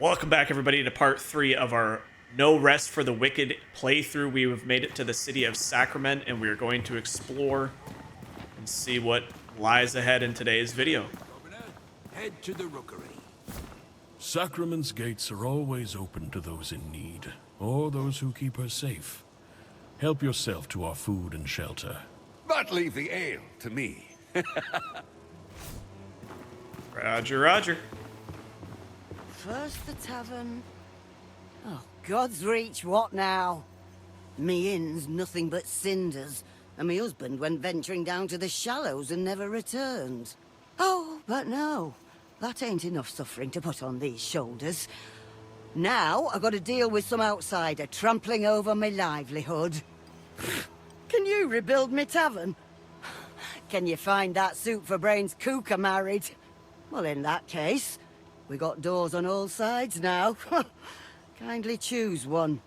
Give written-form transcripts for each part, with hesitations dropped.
Welcome back, everybody, to part 3 of our No Rest for the Wicked playthrough. We have made it to the city of Sacrament, and we are going to explore and see what lies ahead in today's video. Head to the rookery. Sacrament's gates are always open to those in need, or those who keep her safe. Help yourself to our food and shelter. But leave the ale to me. Roger, roger. First the tavern. Oh, God's reach, what now? Me inn's nothing but cinders, and me husband went venturing down to the shallows and never returned. Oh, but no, that ain't enough suffering to put on these shoulders. Now I got to deal with some outsider trampling over my livelihood. Can you rebuild me tavern? Can you find that soup for brains cooker married? Well, in that case, we got doors on all sides now. Kindly choose one.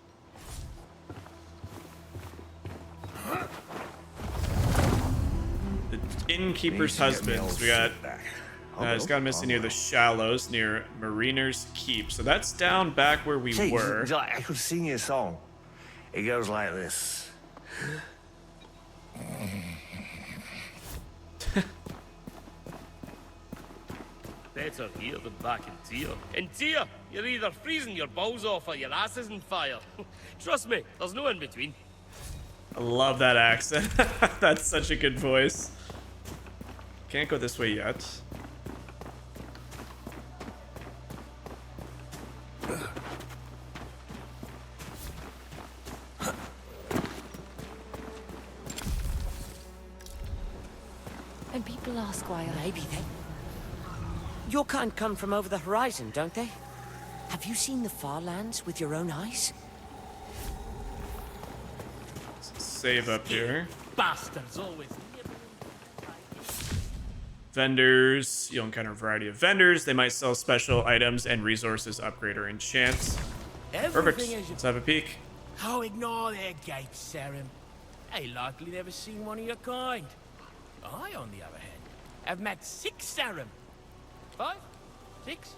The innkeeper's husbands. We got. It's got missing near the shallows, near Mariner's Keep. So that's down back where we were. I could sing you a song. It goes like this. Better here than back in Tyr. In Tyr, you're either freezing your balls off or your ass is in fire. Trust me, there's no in between. I love that accent. That's such a good voice. Can't go this way yet. And people ask why I... Maybe they... Your kind come from over the horizon, don't they? Have you seen the far lands with your own eyes? Save up here. Bastards always. Vendors. You'll encounter a variety of vendors. They might sell special items and resources, upgrade or enchant. Perfect. Let's have a peek. Oh, ignore their gates, Sarim. They likely never seen one of your kind. I, on the other hand, have met 6 Sarim. 5? 6?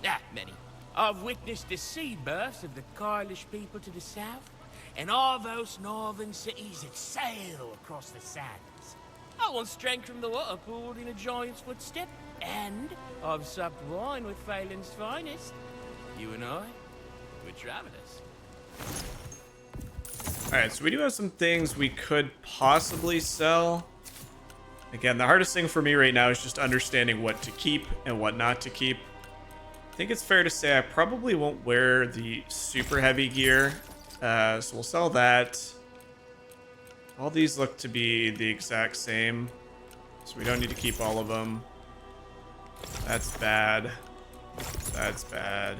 Ah, many. I've witnessed the sea births of the Kyrlish people to the south, and all those northern cities that sail across the sands. I once drank from the water pooled in a giant's footstep, and I've supped wine with Phelan's finest. You and I, we're travelers. Alright, so we do have some things we could possibly sell. Again, the hardest thing for me right now is just understanding what to keep and what not to keep. I think it's fair to say I probably won't wear the super heavy gear, so we'll sell that. All these look to be the exact same, so we don't need to keep all of them. That's bad. That's bad.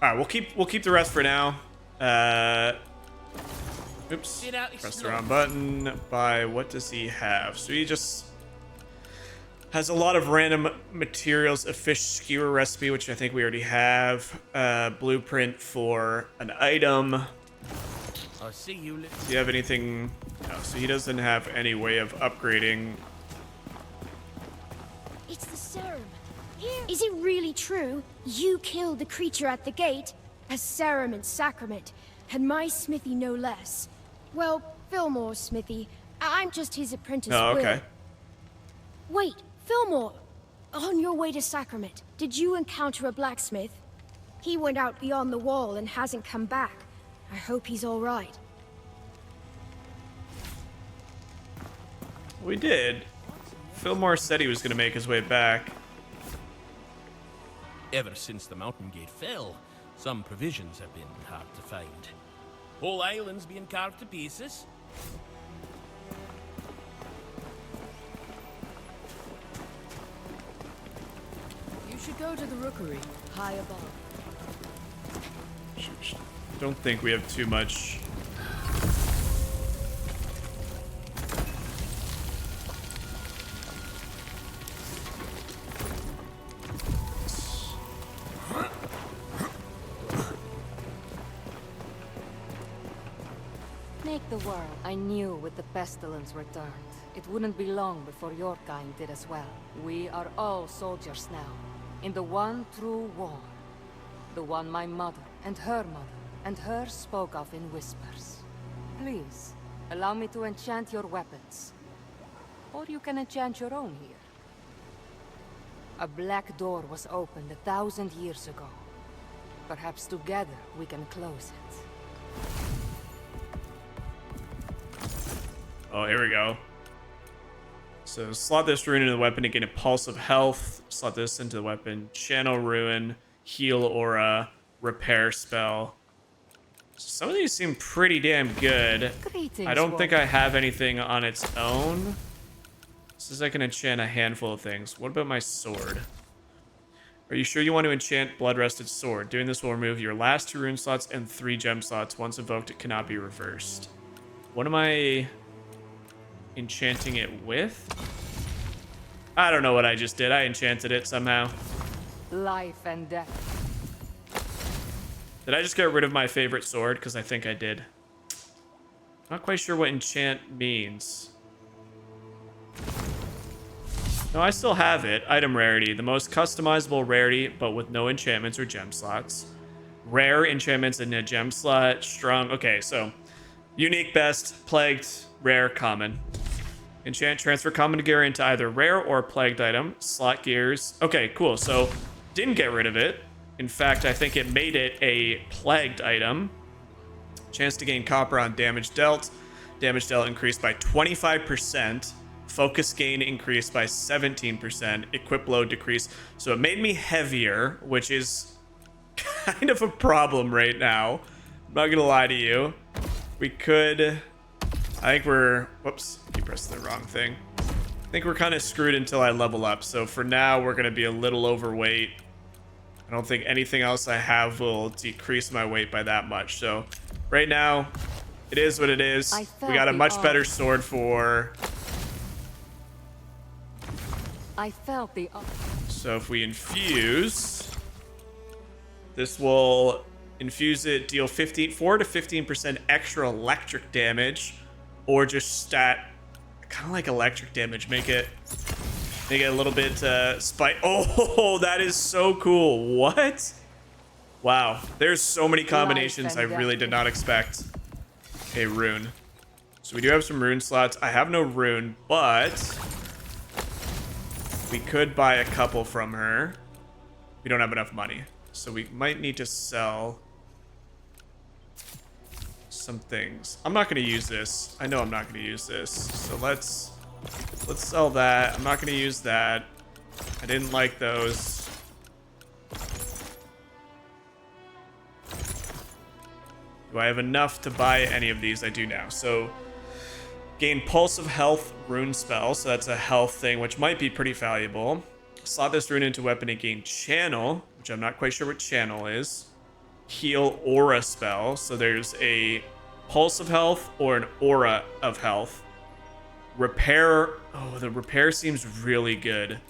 All right, we'll keep the rest for now. Oops. Press the wrong button. Buy. What does he have? So he just has a lot of random materials. A fish skewer recipe, which I think we already have. Blueprint for an item. I see you. Does he have anything? No. So he doesn't have any way of upgrading. It's the serum. Here. Is it really true? You killed the creature at the gate? A serum and sacrament. And my smithy no less. Well, Fillmore's smithy. I'm just his apprentice. Oh, okay. Wait, Fillmore! On your way to Sacrament, did you encounter a blacksmith? He went out beyond the wall and hasn't come back. I hope he's all right. We did. Fillmore said he was going to make his way back. Ever since the mountain gate fell, some provisions have been hard to find. Whole islands being carved to pieces. You should go to the rookery, high above. Don't think we have too much. Make the world, I knew with the Pestilence returned, it wouldn't be long before your kind did as well. We are all soldiers now, in the one true war. The one my mother, and hers spoke of in whispers. Please, allow me to enchant your weapons. Or you can enchant your own here. A black door was opened 1,000 years ago. Perhaps together we can close it. Oh, here we go. So slot this rune into the weapon to gain a pulse of health. Slot this into the weapon. Channel Ruin, Heal Aura, Repair Spell. Some of these seem pretty damn good. I don't think I have anything on its own. Says I can enchant a handful of things. What about my sword? Are you sure you want to enchant Blood-Rusted Sword? Doing this will remove your last 2 rune slots and 3 gem slots. Once invoked, it cannot be reversed. What am I enchanting it with? I don't know what I just did. I enchanted it somehow. Life and death. Did I just get rid of my favorite sword? Because I think I did. Not quite sure what enchant means. No, I still have it. Item rarity. The most customizable rarity, but with no enchantments or gem slots. Rare enchantments in a gem slot. Strong. Okay, so unique, best, plagued, rare, common. Enchant, transfer common gear into either rare or plagued item. Slot gears. Okay, cool. So didn't get rid of it. In fact, I think it made it a plagued item. Chance to gain copper on damage dealt. Damage dealt increased by 25%. Focus gain increased by 17%. Equip load decreased. So it made me heavier, which is kind of a problem right now. I'm not gonna lie to you. We could... I think we're... Whoops, keep pressing the wrong thing. I think we're kind of screwed until I level up. So for now, we're gonna be a little overweight. I don't think anything else I have will decrease my weight by that much. So right now, it is what it is. We got a much better sword for... I felt the... So if we infuse, this will infuse it, deal 4 to 15% extra electric damage, or just stat, kind of like electric damage. Make it a little bit spike. Oh, that is so cool. What? Wow. There's so many combinations I really did not expect. Okay, rune. So we do have some rune slots. I have no rune, but we could buy a couple from her. We don't have enough money, so we might need to sell some things. I'm not going to use this. I know I'm not going to use this. So let's sell that. I'm not going to use that. I didn't like those. Do I have enough to buy any of these? I do now. So gain Pulse of Health rune spell. So that's a health thing, which might be pretty valuable. Slot this rune into weapon and gain Channel, which I'm not quite sure what Channel is. Heal Aura spell. So there's a Pulse of Health or an Aura of Health. Repair. Oh, the repair seems really good.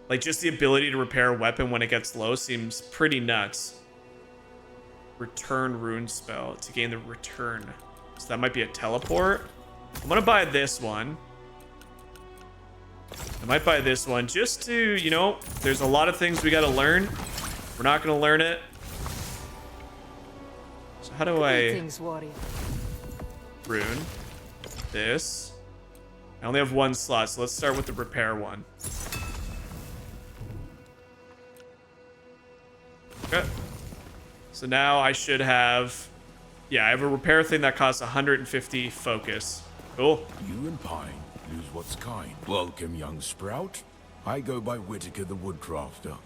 Like, just the ability to repair a weapon when it gets low seems pretty nuts. Return rune spell to gain the return. So that might be a teleport. I'm gonna buy this one. I might buy this one just to, you know, there's a lot of things we gotta learn. We're not gonna learn it. So how do I... Rune. This. I only have one slot, so let's start with the repair one. Okay. So now I should have... Yeah, I have a repair thing that costs 150 focus. Cool. You and Pine lose what's kind. Welcome, young sprout. I go by Whitaker the Woodcrafter.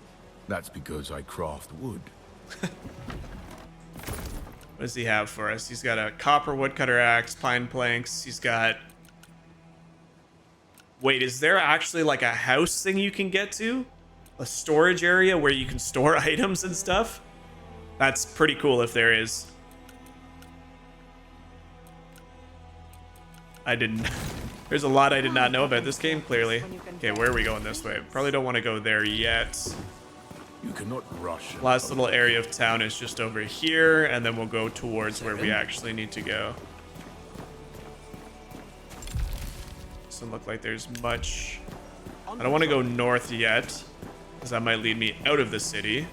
That's because I craft wood. What does he have for us? He's got a copper woodcutter axe, pine planks. He's got... Wait, is there actually like a house thing you can get to? A storage area where you can store items and stuff? That's pretty cool if there is. I didn't... There's a lot I did not know about this game, clearly. Okay, where are we going this way? Probably don't want to go there yet. You cannot rush. Last little area of town is just over here, and then we'll go towards where we actually need to go. Doesn't look like there's much. I don't want to go north yet, because that might lead me out of the city.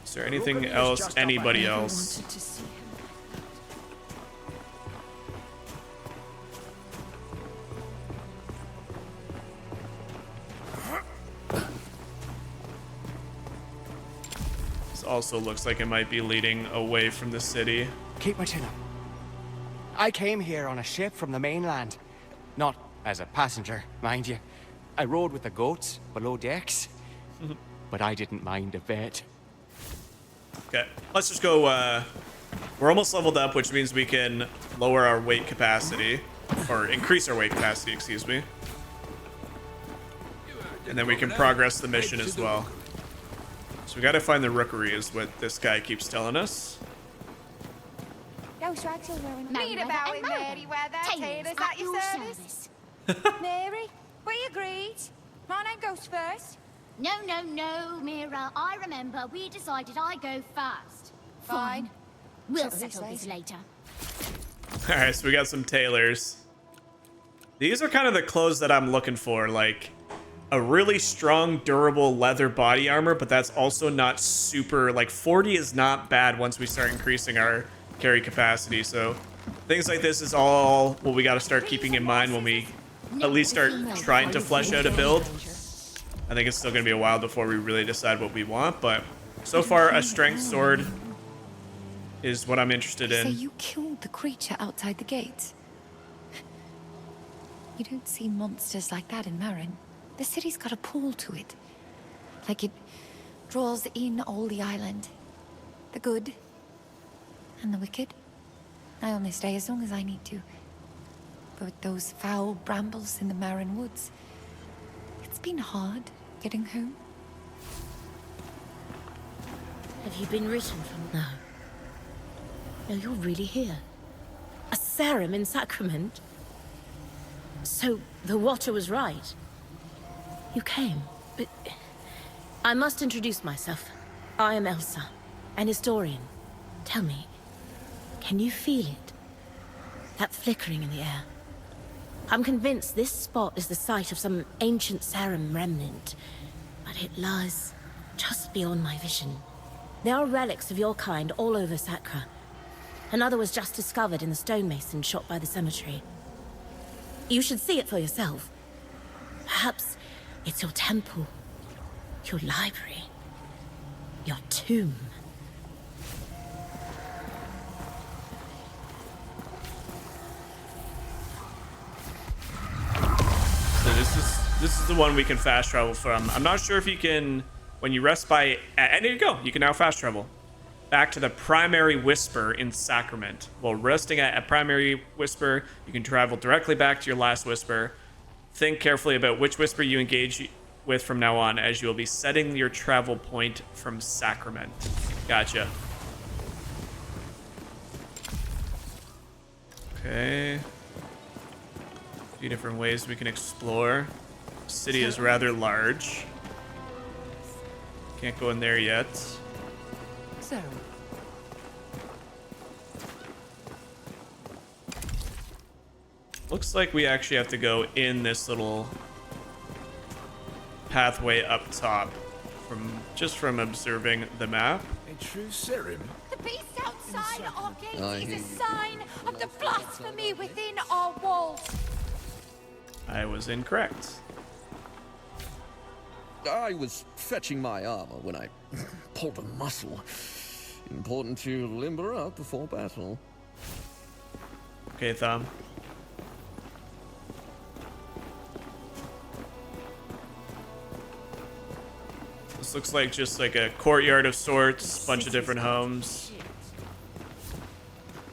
Is there anything else? Anybody else? This also looks like it might be leading away from the city. Keep my chin up. I came here on a ship from the mainland. Not as a passenger, mind you. I rode with the goats below decks. But I didn't mind a bit. Okay, let's just go, we're almost leveled up, which means we can lower our weight capacity, or increase our weight capacity, excuse me. And then we can progress the mission as well. So we gotta find the rookery is what this guy keeps telling us. Read about in Mary weather, tailors at your service. Mary, we agreed. My name goes first. No, Mira. I remember we decided I go first. Fine. We'll settle this later. Alright, so we got some tailors. These are kind of the clothes that I'm looking for, like a really strong, durable leather body armor, but that's also not super, like 40 is not bad once we start increasing our carry capacity. So things like this is all what we got to start keeping in mind when we at least start trying to flesh out a build. I think it's still going to be a while before we really decide what we want, but so far a strength sword is what I'm interested in. So you killed the creature outside the gate? You don't see monsters like that in Marin. The city's got a pull to it. Like it draws in all the island. The good and the wicked. I only stay as long as I need to. But with those foul brambles in the Marin woods, it's been hard getting home. Have you been written from? No. No, you're really here. A serum in Sacrament? So the Watcher was right. You came, but I must introduce myself. I am Elsa, an historian. Tell me, can you feel it? That flickering in the air? I'm convinced this spot is the site of some ancient serum remnant, but it lies just beyond my vision. There are relics of your kind all over Sacra. Another was just discovered in the stonemason shot by the cemetery. You should see it for yourself. Perhaps it's your temple, your library, your tomb. So this is the one we can fast travel from. I'm not sure if you can, when you rest by, and there you go, you can now fast travel back to the primary whisper in Sacrament. While resting at a primary whisper, you can travel directly back to your last whisper. Think carefully about which whisper you engage with from now on, as you will be setting your travel point from Sacrament. Gotcha. Okay. A few different ways we can explore. The city is rather large. Can't go in there yet. So. Looks like we actually have to go in this little pathway up top from observing the map. A true serum? The beast outside our gates is a sign of the blasphemy within our walls. I was incorrect. I was fetching my armor when I pulled a muscle. Important to limber up before battle. Okay, Thumb. This looks like just like a courtyard of sorts, bunch of different homes.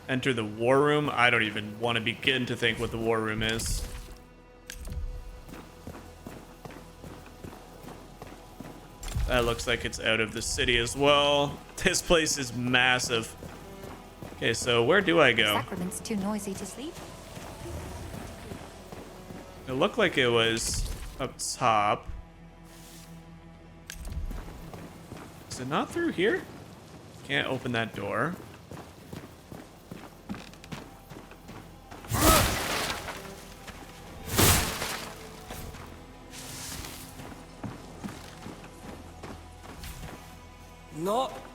Enter the war room. I don't even want to begin to think what the war room is. That looks like it's out of the city as well. This place is massive. Okay, so where do I go? Sacrament's too noisy to sleep. It looked like it was up top. Is it not through here? Can't open that door.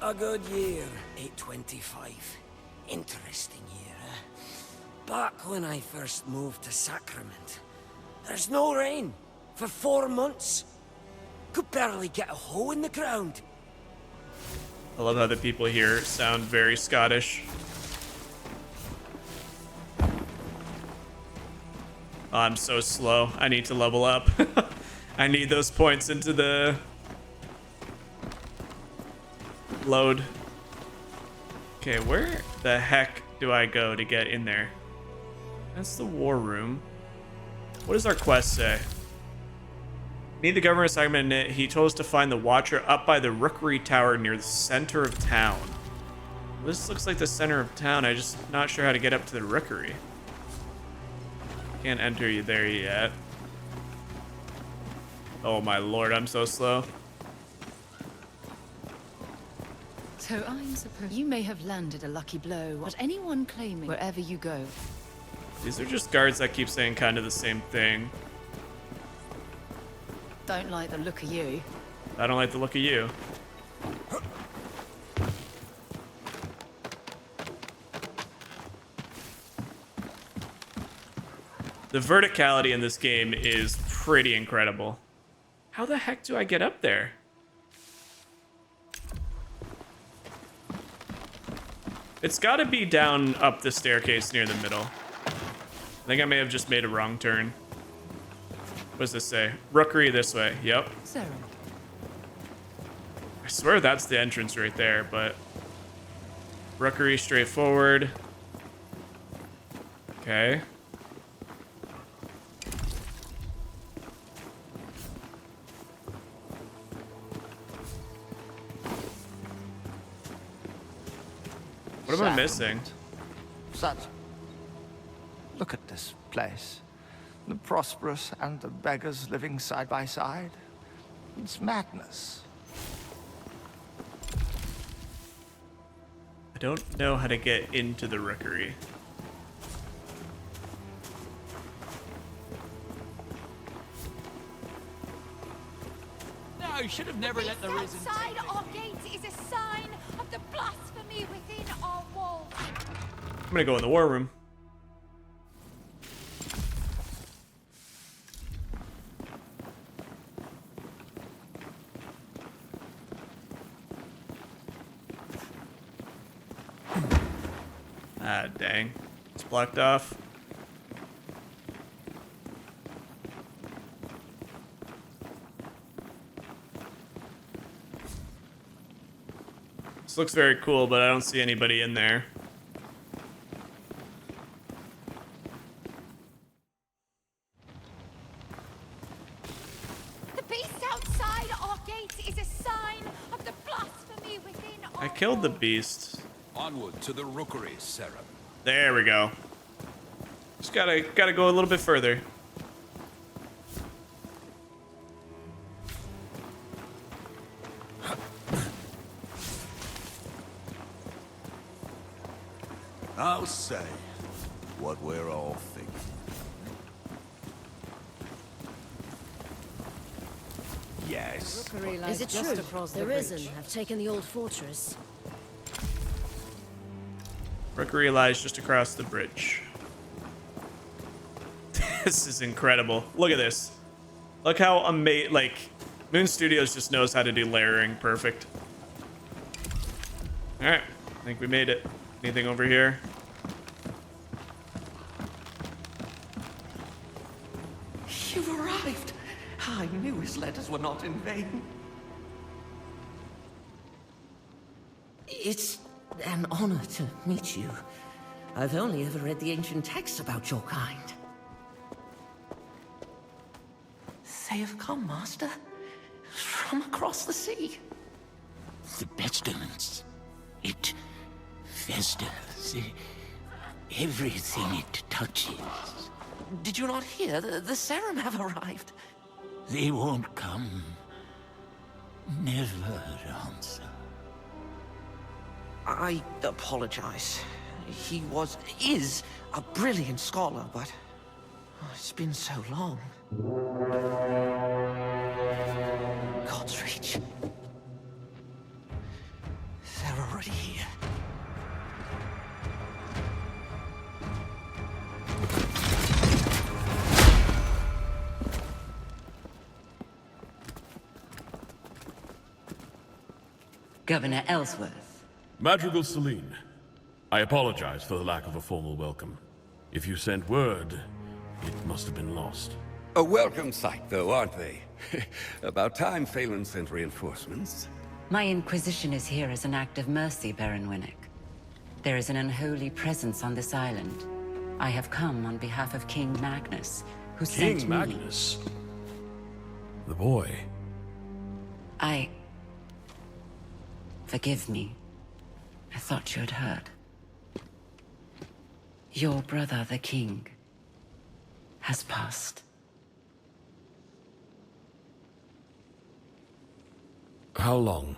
A good year, 825. Interesting year, eh? Back when I first moved to Sacrament, there's no rain for 4 months. Could barely get a hole in the ground. I love how the people here sound very Scottish. Oh, I'm so slow. I need to level up. I need those points into the load. Okay, where the heck do I go to get in there? That's the war room. What does our quest say? Meet the governor assignment. He told us to find the Watcher up by the Rookery Tower near the center of town. This looks like the center of town. I'm just not sure how to get up to the Rookery. Can't enter you there yet. Oh my lord, I'm so slow. So I'm supposed you may have landed a lucky blow, but anyone claiming wherever you go. These are just guards that keep saying kind of the same thing. Don't like the look of you. I don't like the look of you. The verticality in this game is pretty incredible. How the heck do I get up there? It's got to be down up the staircase near the middle. I think I may have just made a wrong turn. What does this say? Rookery this way. Yep. Sarah. I swear that's the entrance right there, but Rookery straight forward. Okay. What am I missing? Such. Look at this place. The prosperous and the beggars living side by side. It's madness. I don't know how to get into the Rookery. No, you should have never let the risen. Outside our gates is a sign of the blasphemy within our walls. I'm gonna go in the war room. Ah, dang. It's blocked off. This looks very cool, but I don't see anybody in there. The beast outside our gates is a sign of the blasphemy within our I killed the beast. Onward to the Rookery, Sarah. There we go. Just gotta go a little bit further. I'll say what we're all thinking. Yes. Is it true? The Risen have taken the old fortress. Rookery lies just across the bridge. This is incredible. Look at this. Look how amazing, like, Moon Studios just knows how to do layering perfect. Alright, I think we made it. Anything over here? You've arrived. I knew his letters were not in vain. It's an honor to meet you. I've only ever read the ancient texts about your kind. They have come, Master. From across the sea. The pestilence. It festers. Everything it touches. Did you not hear? The Serum have arrived. They won't come. Never answer. I apologize. He is a brilliant scholar, but it's been so long. God's reach. Governor Ellsworth. Madrigal Celine, I apologize for the lack of a formal welcome. If you sent word, it must have been lost. A welcome sight, though, aren't they? About time Phelan sent reinforcements. My Inquisition is here as an act of mercy, Baron Winnick. There is an unholy presence on this island. I have come on behalf of King Magnus, who sent me... King Magnus? The boy. Forgive me. I thought you had heard. Your brother, the king, has passed. How long?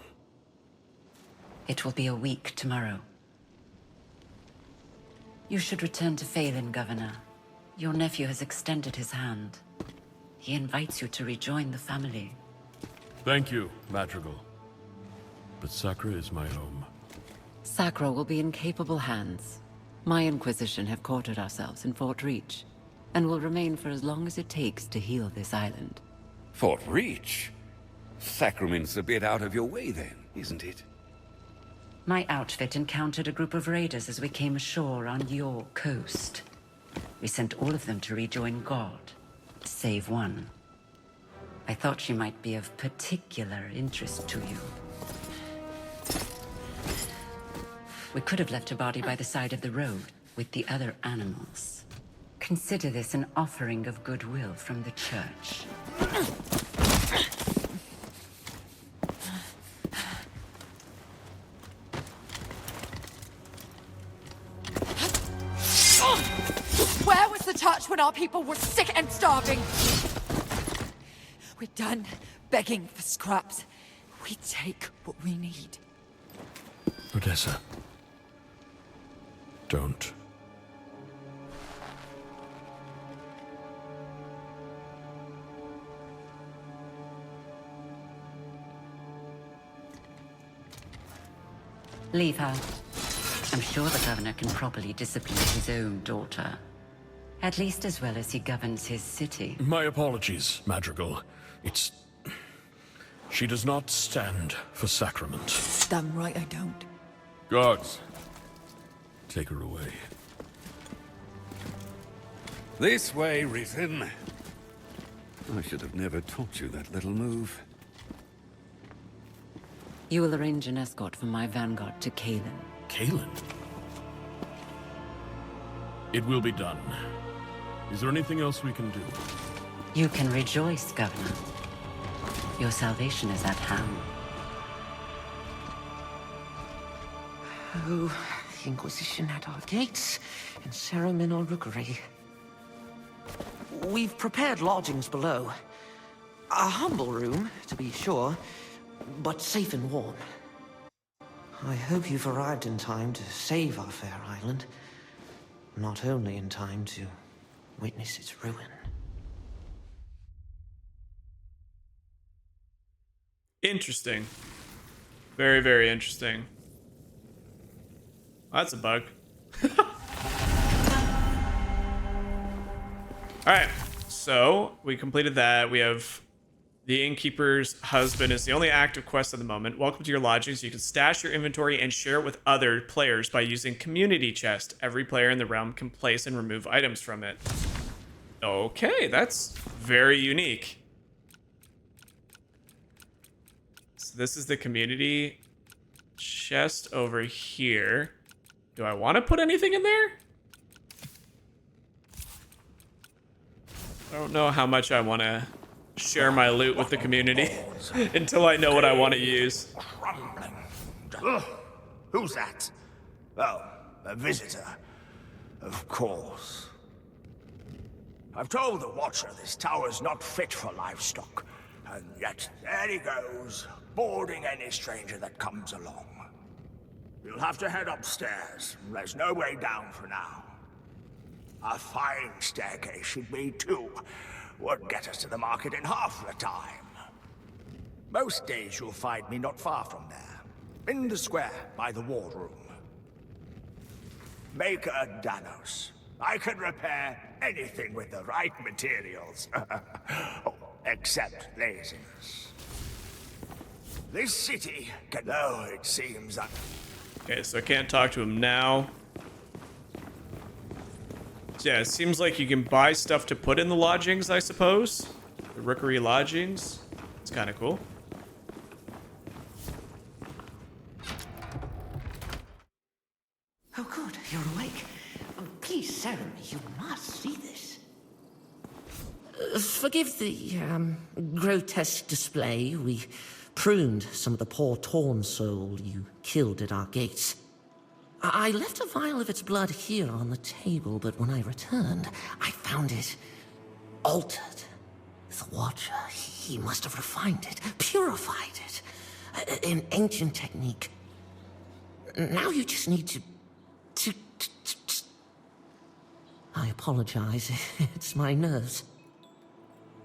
It will be a week tomorrow. You should return to Phelan, Governor. Your nephew has extended his hand. He invites you to rejoin the family. Thank you, Madrigal. But Sacra is my home. Sacra will be in capable hands. My Inquisition have quartered ourselves in Fort Reach, and will remain for as long as it takes to heal this island. Fort Reach? Sacrament's a bit out of your way then, isn't it? My outfit encountered a group of raiders as we came ashore on your coast. We sent all of them to rejoin God, save one. I thought she might be of particular interest to you. We could have left her body by the side of the road with the other animals. Consider this an offering of goodwill from the church. Where was the touch when our people were sick and starving? We're done begging for scraps. We take what we need. Odessa. Don't. Leave her. I'm sure the governor can properly discipline his own daughter. At least as well as he governs his city. My apologies, Madrigal. She does not stand for sacrament. Damn right I don't. Guards, take her away. This way, Rhythm. I should have never taught you that little move. You will arrange an escort for my vanguard to Kalen. Kalen? It will be done. Is there anything else we can do? You can rejoice, Governor. Your salvation is at hand. Oh, the Inquisition at our gates, and Sarum in our rookery. We've prepared lodgings below. A humble room, to be sure, but safe and warm. I hope you've arrived in time to save our fair island. Not only in time to witness its ruin. Interesting. Very, very interesting. That's a bug. Alright, so we completed that. We have the innkeeper's husband is the only active quest at the moment. Welcome to your lodgings. You can stash your inventory and share it with other players by using community chest. Every player in the realm can place and remove items from it. Okay, that's very unique. So this is the community chest over here. Do I want to put anything in there? I don't know how much I want to share my loot with the community until I know what I want to use. Ugh, who's that? Oh, a visitor. Of course. I've told the Watcher this tower's not fit for livestock, and yet there he goes, boarding any stranger that comes along. You'll have to head upstairs. There's no way down for now. A fine staircase should be, too. Would get us to the market in half the time. Most days you'll find me not far from there. In the square, by the wardroom. Maker Danos. I can repair anything with the right materials. Oh, except laziness. This city can... No, it seems that... Okay, so I can't talk to him now. So yeah, it seems like you can buy stuff to put in the lodgings, I suppose. The Rookery lodgings. It's kind of cool. Oh, good. You're awake. Please, Sarah, you must see this. Forgive the grotesque display. We pruned some of the poor torn soul you killed at our gates. I left a vial of its blood here on the table, but when I returned, I found it altered. The Watcher, he must have refined it, purified it. An ancient technique. Now you just need to... I apologize. It's my nerves.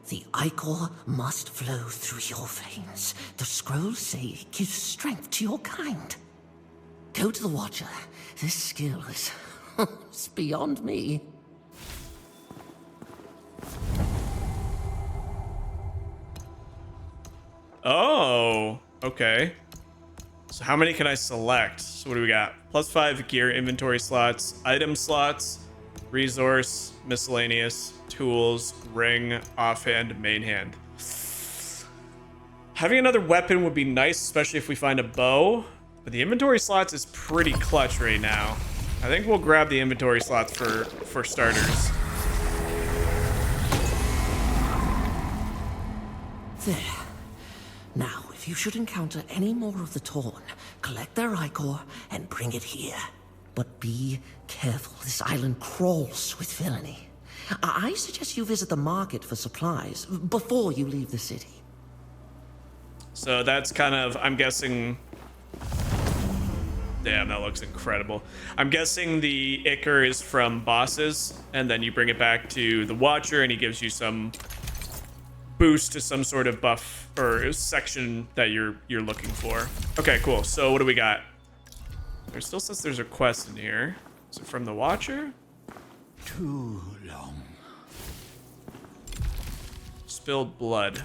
The ichor must flow through your veins. The scrolls say it gives strength to your kind. Go to the Watcher. This skill is it's beyond me. Oh, okay. So how many can I select? So what do we got? +5 gear inventory slots, item slots, resource, miscellaneous, tools, ring, offhand, main hand. Having another weapon would be nice, especially if we find a bow. But the inventory slots is pretty clutch right now. I think we'll grab the inventory slots for starters. There. Now, if you should encounter any more of the Torn, collect their ichor and bring it here. But be careful, this island crawls with villainy. I suggest you visit the market for supplies before you leave the city. So that's kind of, I'm guessing... Damn, that looks incredible. I'm guessing the ichor is from bosses, and then you bring it back to the Watcher, and he gives you some boost to some sort of buff or section that you're looking for. Okay, cool. So what do we got? There still says there's a quest in here. Is it from the Watcher? Too long. Spilled blood.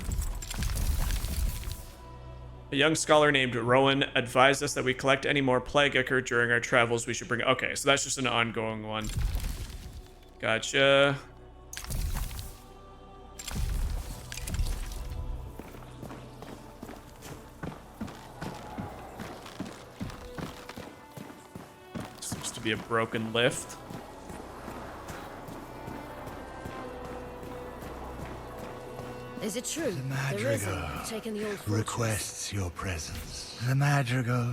A young scholar named Rowan advised us that we collect any more plague ichor during our travels. We should bring... Okay, so that's just an ongoing one. Gotcha. Seems to be a broken lift. Is it true? The There is Madrigal taking the old requests your presence. The Madrigal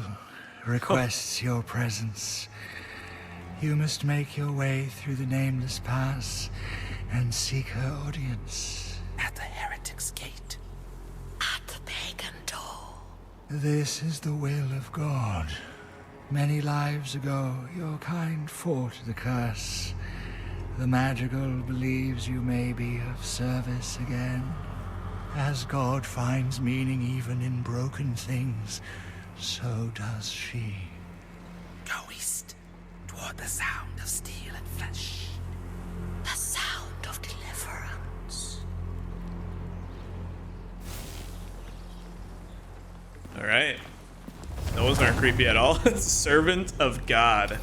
requests your presence. You must make your way through the Nameless Pass and seek her audience. At the Heretic's Gate. At the pagan door. This is the will of God. Many lives ago, your kind fought the curse. The Madrigal believes you may be of service again. As God finds meaning even in broken things, so does she. Go east, toward the sound of steel and flesh. The sound of deliverance. All right. Those aren't creepy at all. Servant of God.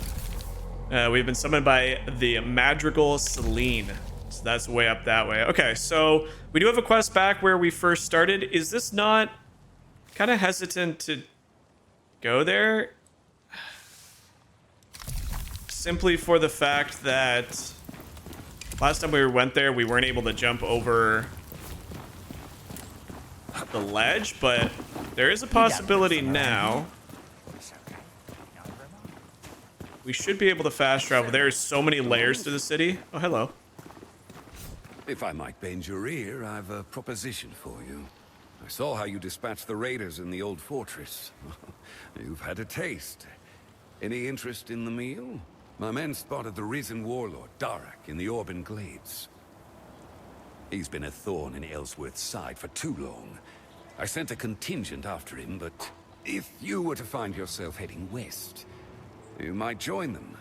We've been summoned by the Madrigal Celine. So that's way up that way. Okay, so we do have a quest back where we first started. Is this not kind of hesitant to go there? Simply for the fact that last time we went there, we weren't able to jump over the ledge, but there is a possibility now. We should be able to fast travel. There's so many layers to the city. Oh, hello. If I might bend your ear, I've a proposition for you. I saw how you dispatched the raiders in the old fortress. You've had a taste. Any interest in the meal? My men spotted the risen warlord, Darak, in the Orban Glades. He's been a thorn in Ellsworth's side for too long. I sent a contingent after him, but if you were to find yourself heading west, you might join them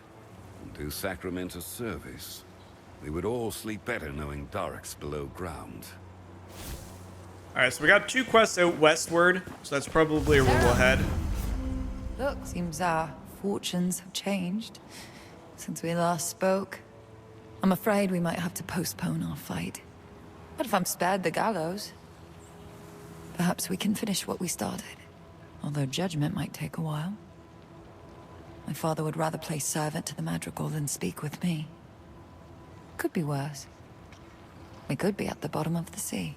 and do Sacrament a service. We would all sleep better knowing Darak's below ground. Alright, so we got 2 quests out westward, so that's probably where we'll head. Look, seems our fortunes have changed since we last spoke. I'm afraid we might have to postpone our fight. But if I'm spared the gallows, perhaps we can finish what we started. Although judgment might take a while. My father would rather play servant to the Madrigal than speak with me. Could be worse. We could be at the bottom of the sea.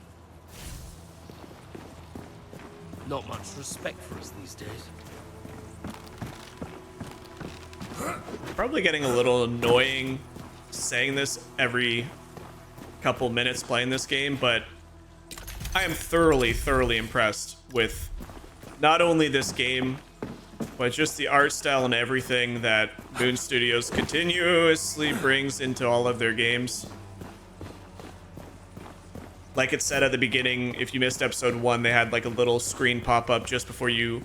Not much respect for us these days. Probably getting a little annoying saying this every couple minutes playing this game, but I am thoroughly impressed with not only this game, but just the art style and everything that Moon Studios continuously brings into all of their games. Like it said at the beginning, if you missed episode 1, they had like a little screen pop up just before you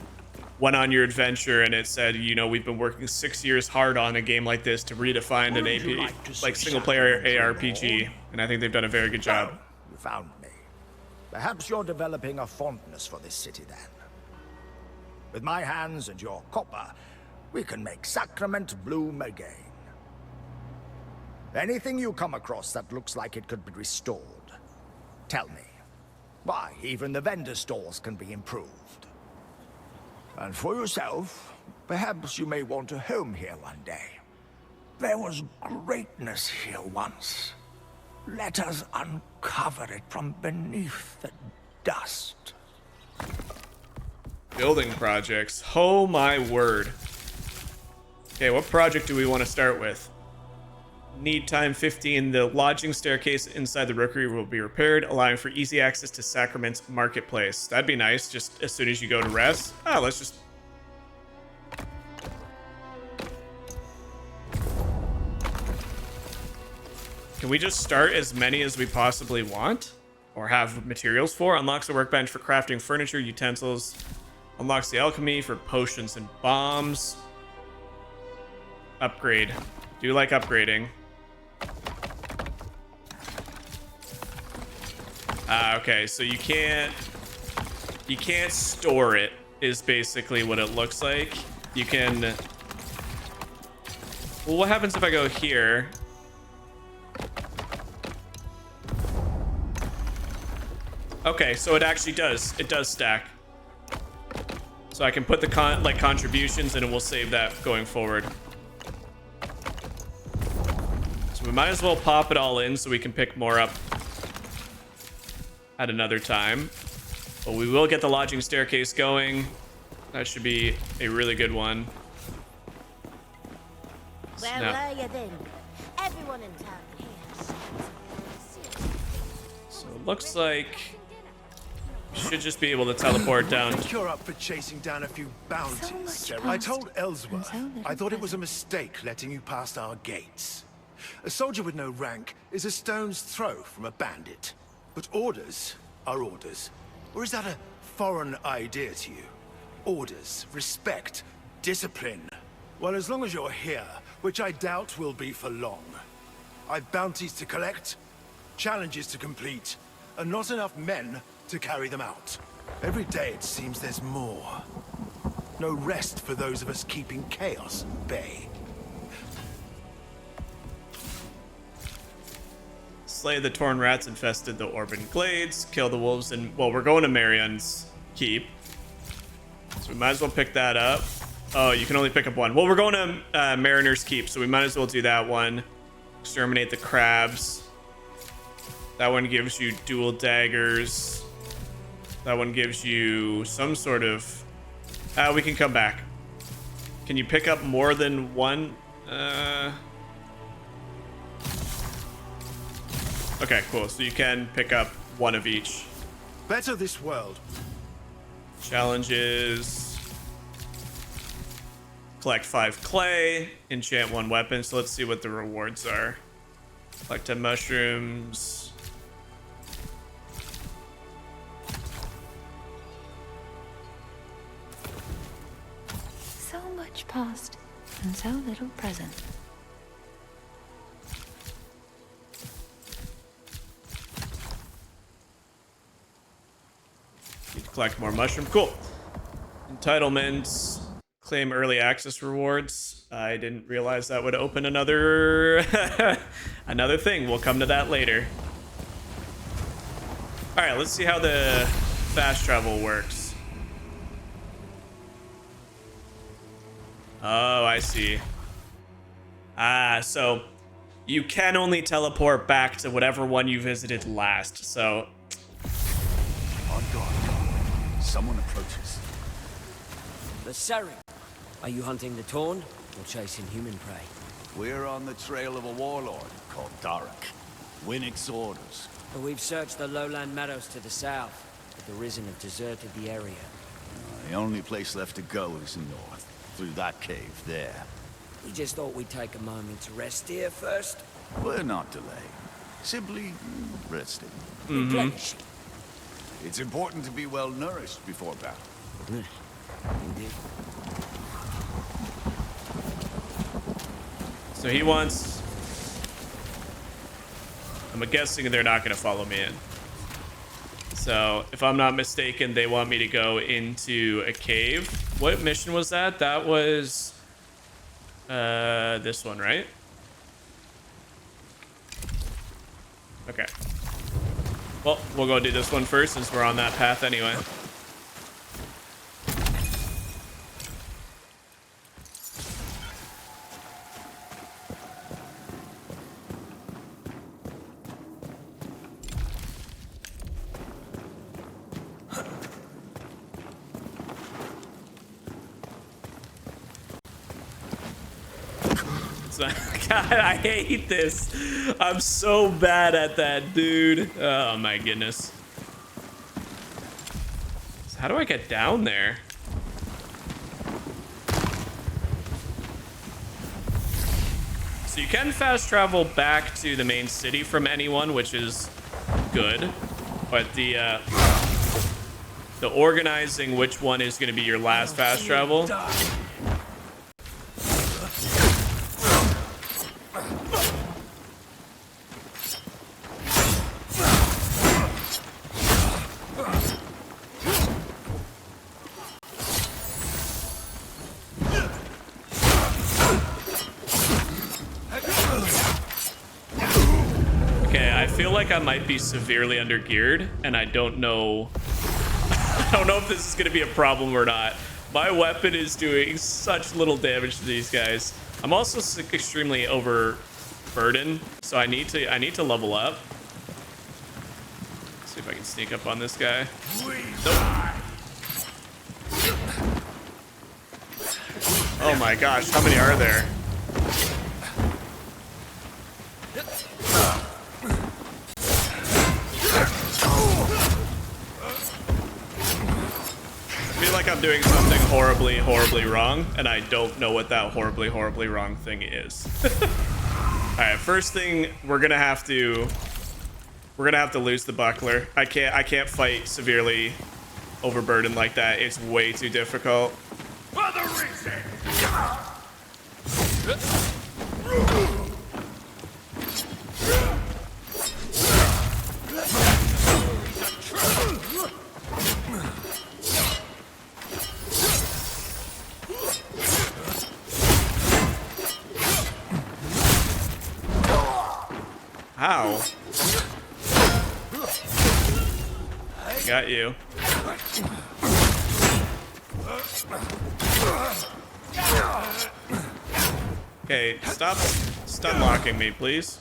went on your adventure, and it said, you know, we've been working 6 years hard on a game like this to redefine an AP, like single player ARPG, and I think they've done a very good job. You found me. Perhaps you're developing a fondness for this city then. With my hands and your copper, we can make Sacrament bloom again. Anything you come across that looks like it could be restored, tell me. Why, even the vendor stalls can be improved. And for yourself, perhaps you may want a home here one day. There was greatness here once. Let us uncover it from beneath the dust. Building projects. Oh my word. Okay, what project do we want to start with? Need time 15. The lodging staircase inside the rookery will be repaired, allowing for easy access to Sacrament's marketplace. That'd be nice, just as soon as you go to rest. Oh, let's just... Can we just start as many as we possibly want? Or have materials for? Unlocks a workbench for crafting furniture, utensils. Unlocks the alchemy for potions and bombs. Upgrade. Do like upgrading. Okay, so you can't store it, is basically what it looks like. You can... Well, what happens if I go here? Okay, so it actually does. It does stack. So I can put the contributions and it will save that going forward. So we might as well pop it all in so we can pick more up at another time. But we will get the lodging staircase going. That should be a really good one. Where were you then? Everyone in town here. So it looks like we should just be able to teleport down. I think you're up for chasing down a few bounties. I told Ellsworth I thought it was a mistake letting you past our gates. A soldier with no rank is a stone's throw from a bandit. But orders are orders. Or is that a foreign idea to you? Orders, respect, discipline. Well, as long as you're here, which I doubt will be for long. I've bounties to collect, challenges to complete, and not enough men to carry them out. Every day it seems there's more. No rest for those of us keeping chaos at bay. Slay the torn rats infested the Orban Glades. Kill the wolves and... Well, we're going to Marion's Keep. So we might as well pick that up. Oh, you can only pick up one. Well, we're going to Mariner's Keep, so we might as well do that one. Exterminate the crabs. That one gives you dual daggers. That one gives you some sort of... we can come back. Can you pick up more than one? Okay, cool. So you can pick up one of each. Better this world. Challenges. Collect 5 clay. Enchant 1 weapon. So let's see what the rewards are. Collect 10 mushrooms. So much past and so little present. collect more mushroom. Cool. Entitlements. Claim early access rewards. I didn't realize that would open another another thing. We'll come to that later. All right, let's see how the fast travel works. Oh, I see. Ah, so you can only teleport back to whatever one you visited last. So On guard. Someone approaches. The Seren. Are you hunting the Torn or chasing human prey? We're on the trail of a warlord called Darak. Winnick's orders. But we've searched the lowland meadows to the south, but the Risen have deserted the area. The only place left to go is north, through that cave there. We just thought we'd take a moment to rest here first. We're not delaying. Simply resting. Replenishing. It's important to be well nourished before battle. Indeed. So he wants... I'm guessing they're not going to follow me in. So if I'm not mistaken, they want me to go into a cave. What mission was that? That was this one, right? Okay. Well, we'll go do this one first since we're on that path anyway. God, I hate this. I'm so bad at that, dude. Oh my goodness. So how do I get down there? So you can fast travel back to the main city from anyone, which is good. But the organizing which one is going to be your last fast travel. I might be severely undergeared, and I don't know if this is gonna be a problem or not. My weapon is doing such little damage to these guys. I'm also extremely overburdened, so I need to level up. Let's see if I can sneak up on this guy. Nope. Oh my gosh, how many are there? I'm doing something horribly wrong, and I don't know what that horribly wrong thing is. All right, first thing, we're gonna have to lose the buckler. I can't fight severely overburdened like that. It's way too difficult. How? Got you. Okay, stop stun locking me, please.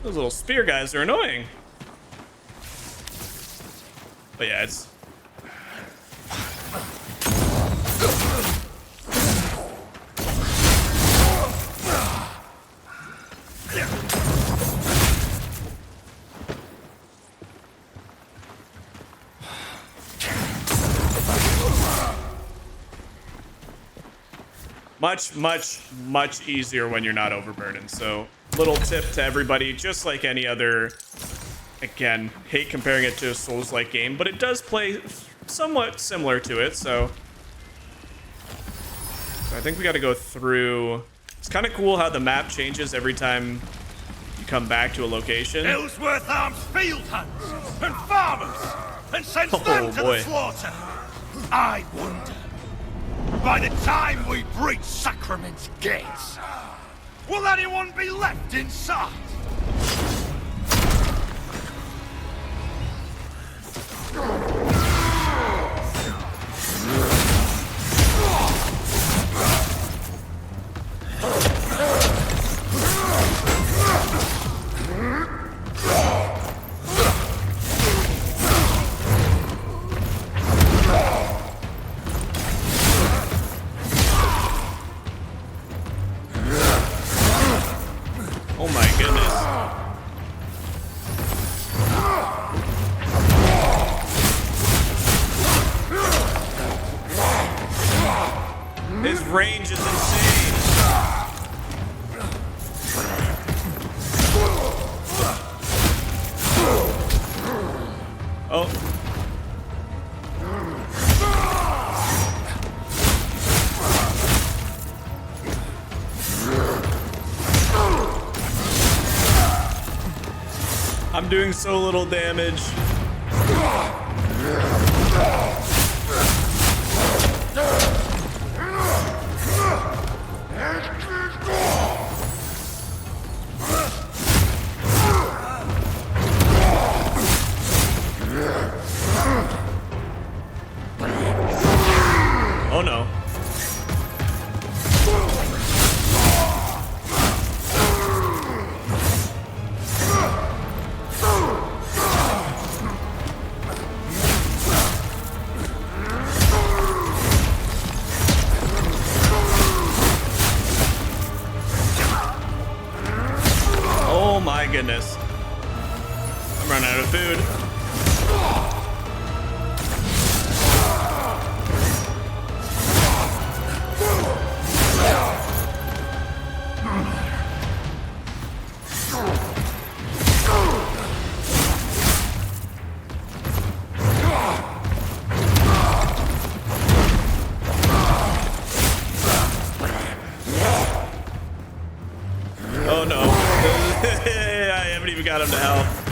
Those little spear guys are annoying. But yeah, it's... much easier when you're not overburdened. So little tip to everybody, just like any other Again, hate comparing it to a Souls-like game, but it does play somewhat similar to it, so I think we got to go through. It's kind of cool how the map changes every time you come back to a location. Ellsworth arms field hunts and farmers and sends them to the slaughter. I wonder, by the time we breach Sacrament's gates, will anyone be left inside? Oh my goodness. His range is insane. Oh. I'm doing so little damage. Oh no. Oh my goodness. I'm running out of food. Oh no. I haven't even got him to health.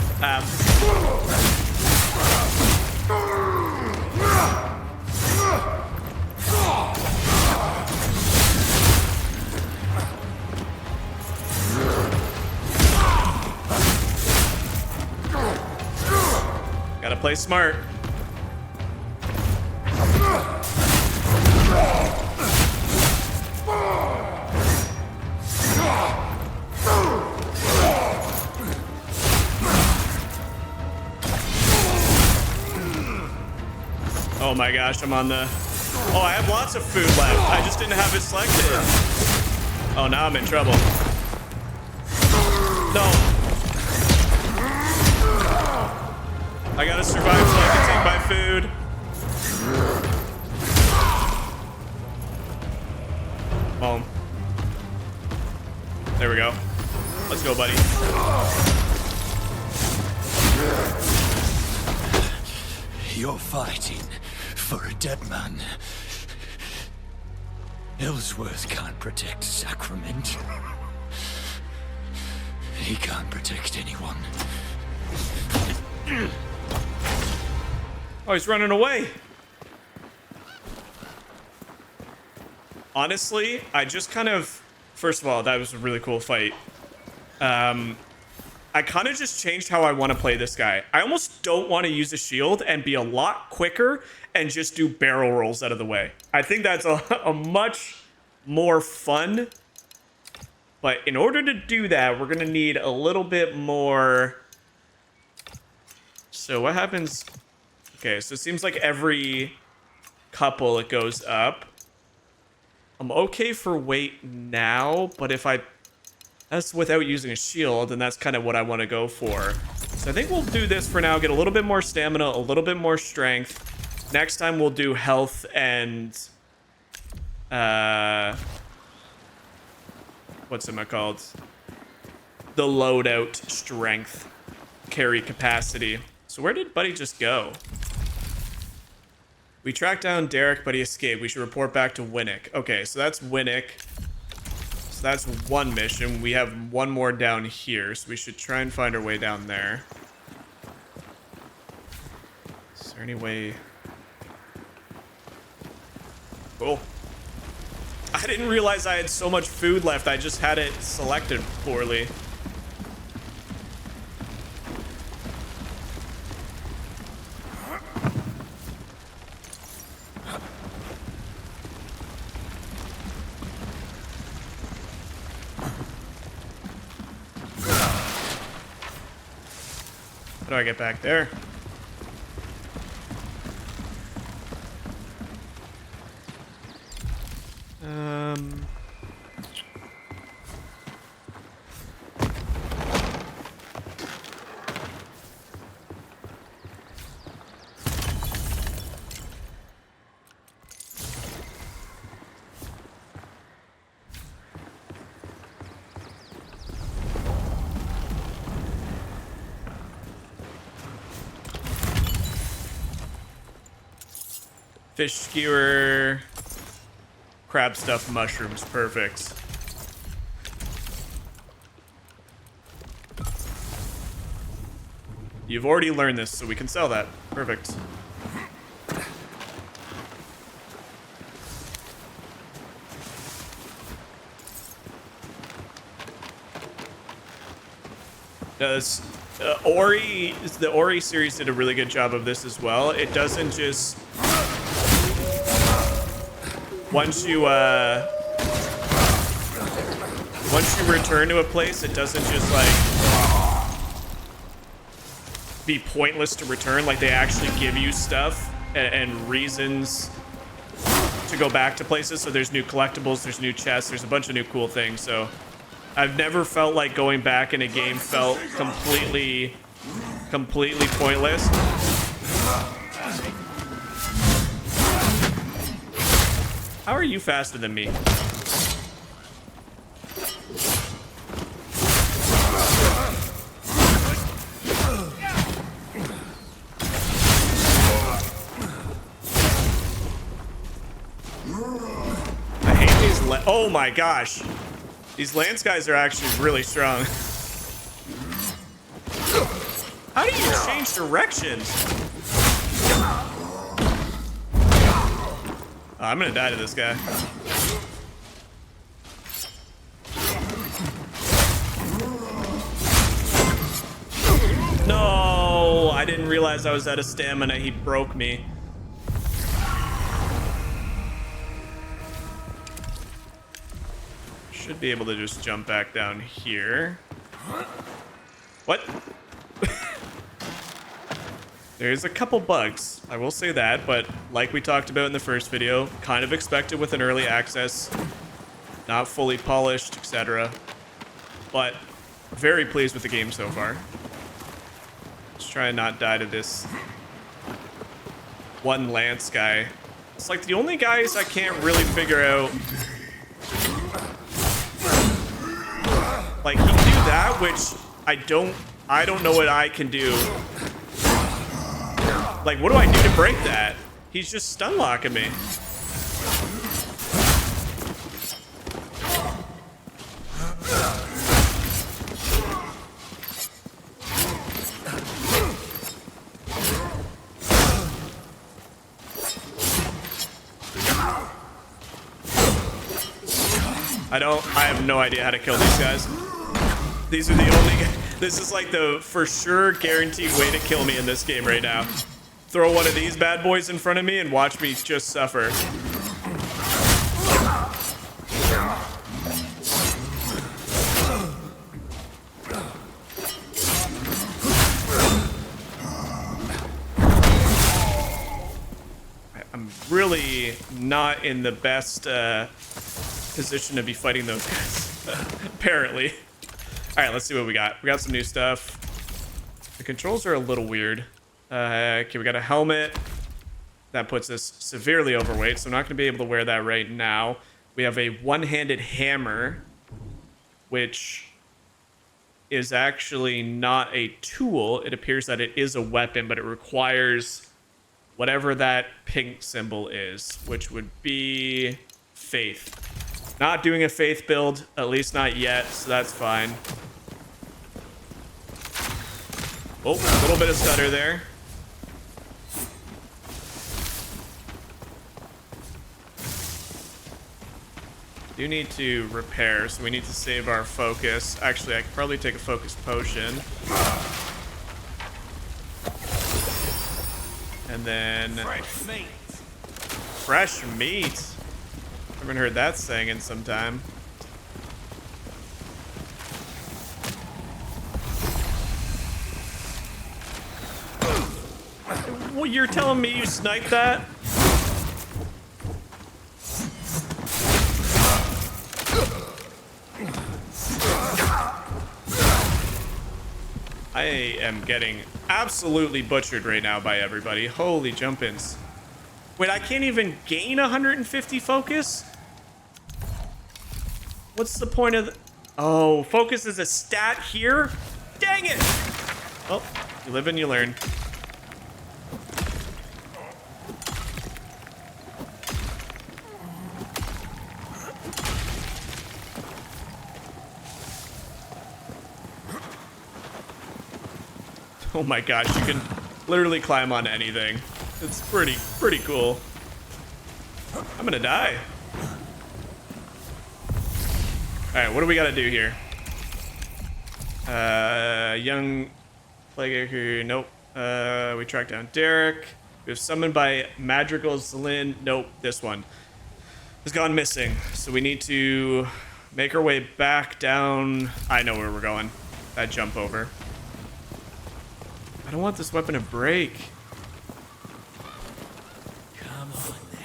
Gotta play smart. Oh my gosh, I'm on the... Oh, I have lots of food left. I just didn't have it selected. Oh, now I'm in trouble. No. I gotta survive so I can take my food. Boom. There we go. Let's go, buddy. You're fighting for a dead man. Ellsworth can't protect Sacrament. He can't protect anyone. Oh, he's running away. Honestly, I just kind of... First of all, that was a really cool fight. I kind of just changed how I want to play this guy. I almost don't want to use a shield and be a lot quicker and just do barrel rolls out of the way. I think that's a much more fun. But in order to do that, we're going to need a little bit more... So what happens... Okay, so it seems like every couple it goes up. I'm okay for weight now, but if I... That's without using a shield, and that's kind of what I want to go for. So I think we'll do this for now, get a little bit more stamina, a little bit more strength. Next time we'll do health and... what's it called? The loadout strength. carry capacity. So where did Buddy just go? We tracked down Derek, but he escaped. We should report back to Winnick. Okay, so that's Winnick. So that's one mission. We have one more down here, so we should try and find our way down there. Is there any way... Cool. I didn't realize I had so much food left. I just had it selected poorly. How do I get back there? Fish skewer, crab stuffed mushrooms, perfect. You've already learned this, so we can sell that. Perfect. Does Ori, the Ori series did a really good job of this as well. It doesn't just... Once you return to a place, it doesn't just like be pointless to return. Like they actually give you stuff and reasons to go back to places. So there's new collectibles, there's new chests, there's a bunch of new cool things. So I've never felt like going back in a game felt completely pointless. How are you faster than me? I hate these oh my gosh. These lance guys are actually really strong. How do you change directions? Oh, I'm gonna die to this guy. No, I didn't realize I was out of stamina. He broke me. Should be able to just jump back down here. What? There's a couple bugs, I will say that, but like we talked about in the first video, kind of expected with an early access, not fully polished, etc. But very pleased with the game so far. Let's try and not die to this one lance guy. It's like the only guys I can't really figure out. Like he can do that, which I don't know what I can do. Like, what do I do to break that? He's just stun locking me. I have no idea how to kill these guys. These are the only... This is like the for sure guaranteed way to kill me in this game right now. Throw one of these bad boys in front of me and watch me just suffer. I'm really not in the best position to be fighting those guys, apparently. All right, let's see what we got. We got some new stuff. The controls are a little weird. Okay, we got a helmet. That puts us severely overweight, so I'm not going to be able to wear that right now. We have a one-handed hammer, which is actually not a tool. It appears that it is a weapon, but it requires whatever that pink symbol is, which would be faith. Not doing a faith build, at least not yet, so that's fine. Oh, a little bit of stutter there. Do need to repair, so we need to save our focus. Actually, I could probably take a focus potion. And then... Fresh meat. Fresh meat? Haven't heard that saying in some time. Well, you're telling me you sniped that? I am getting absolutely butchered right now by everybody. Holy jump-ins. Wait, I can't even gain 150 focus? What's the point of the... Oh, focus is a stat here? Dang it! Oh, you live and you learn. Oh my gosh, you can literally climb on anything. It's pretty cool. I'm gonna die. Alright, what do we gotta do here? Young plague here. Nope. We tracked down Derek. We have summoned by Madrigal Zelin. Nope, this one has gone missing. So we need to make our way back down. I know where we're going. That jump over. I don't want this weapon to break. Come on, then.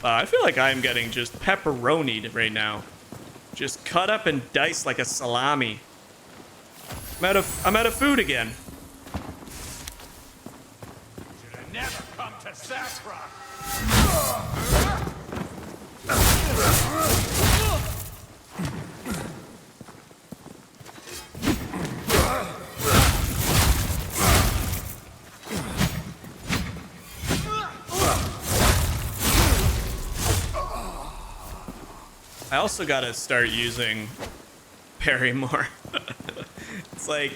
I feel like I'm getting just pepperonied right now. Just cut up and diced like a salami. I'm out of food again. Never come to Sacra. I also gotta start using parry more. It's like,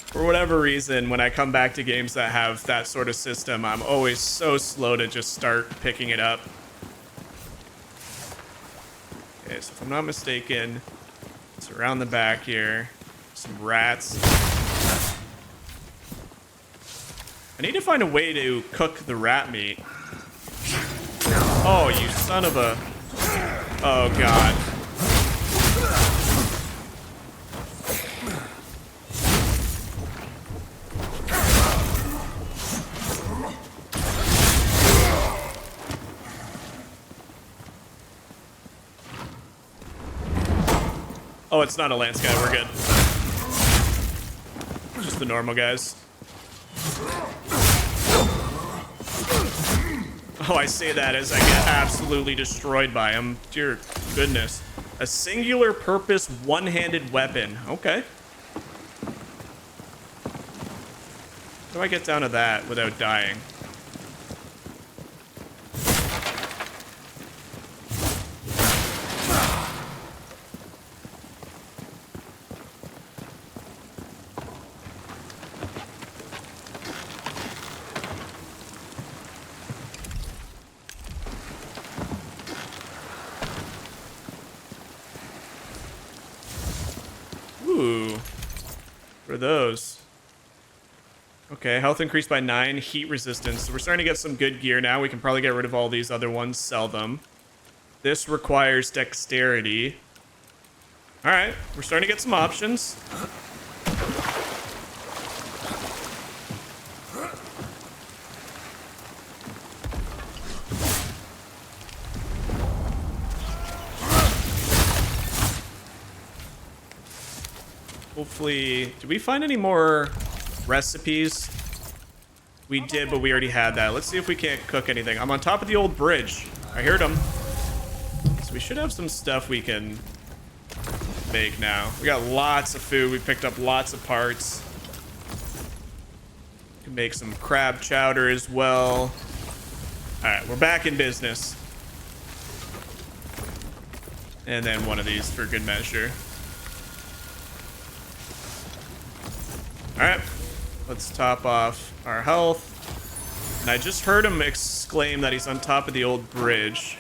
for whatever reason, when I come back to games that have that sort of system, I'm always so slow to just start picking it up. Okay, so if I'm not mistaken, it's around the back here. Some rats. I need to find a way to cook the rat meat. Oh, you son of a... Oh, God. Oh, it's not a lance guy. We're good. Just the normal guys. Oh, I say that as I get absolutely destroyed by him. Dear goodness. A singular purpose one-handed weapon. Okay. How do I get down to that without dying? Ooh. What are those? Okay, health increased by 9, heat resistance. So we're starting to get some good gear now. We can probably get rid of all these other ones, sell them. This requires dexterity. Alright, we're starting to get some options. Hopefully, did we find any more recipes? We did, but we already had that. Let's see if we can't cook anything. I'm on top of the old bridge. I heard him. So we should have some stuff we can make now. We got lots of food. We picked up lots of parts. We can make some crab chowder as well. All right, we're back in business. And then one of these for good measure. All right, let's top off our health. And I just heard him exclaim that he's on top of the old bridge.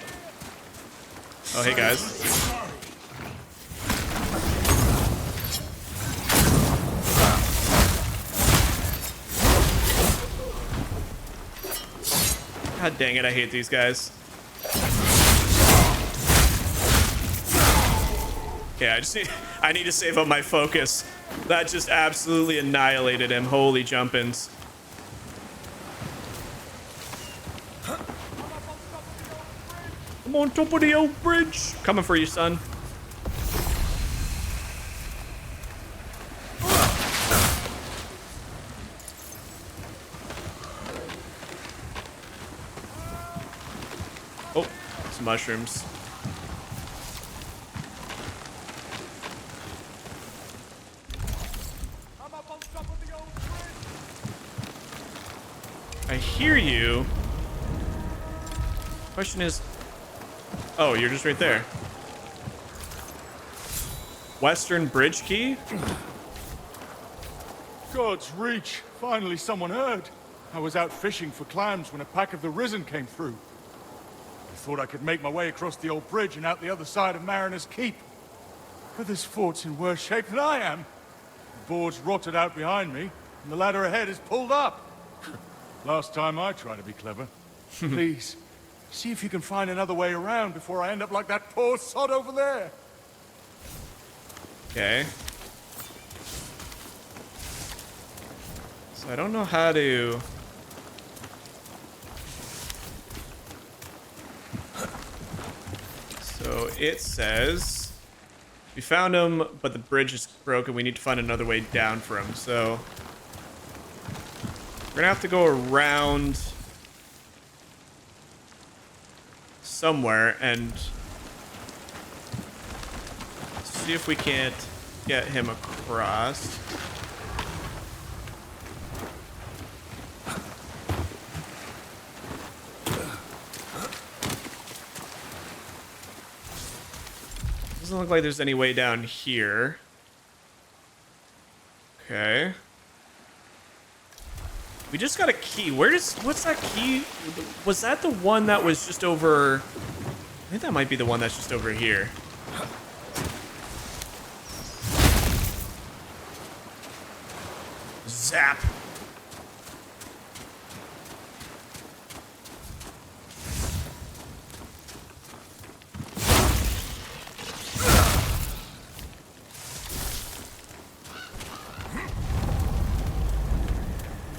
Oh, hey guys. God dang it, I hate these guys. Okay, I need to save up my focus. That just absolutely annihilated him. Holy jumpins. I'm on top of the old bridge. Coming for you, son. Oh, some mushrooms. I hear you. Question is, oh, you're just right there. Western bridge key? God's reach. Finally someone heard. I was out fishing for clams when a pack of the Risen came through. I thought I could make my way across the old bridge and out the other side of Mariner's Keep. But this fort's in worse shape than I am. The board's rotted out behind me, and the ladder ahead is pulled up. Last time I tried to be clever. Please, see if you can find another way around before I end up like that poor sod over there. Okay. So I don't know how to... So it says... We found him, but the bridge is broken. We need to find another way down for him, so... We're gonna have to go around somewhere and see if we can't get him across. Doesn't look like there's any way down here. Okay. We just got a key. What's that key? Was that the one that was just over? I think that might be the one that's just over here. Zap.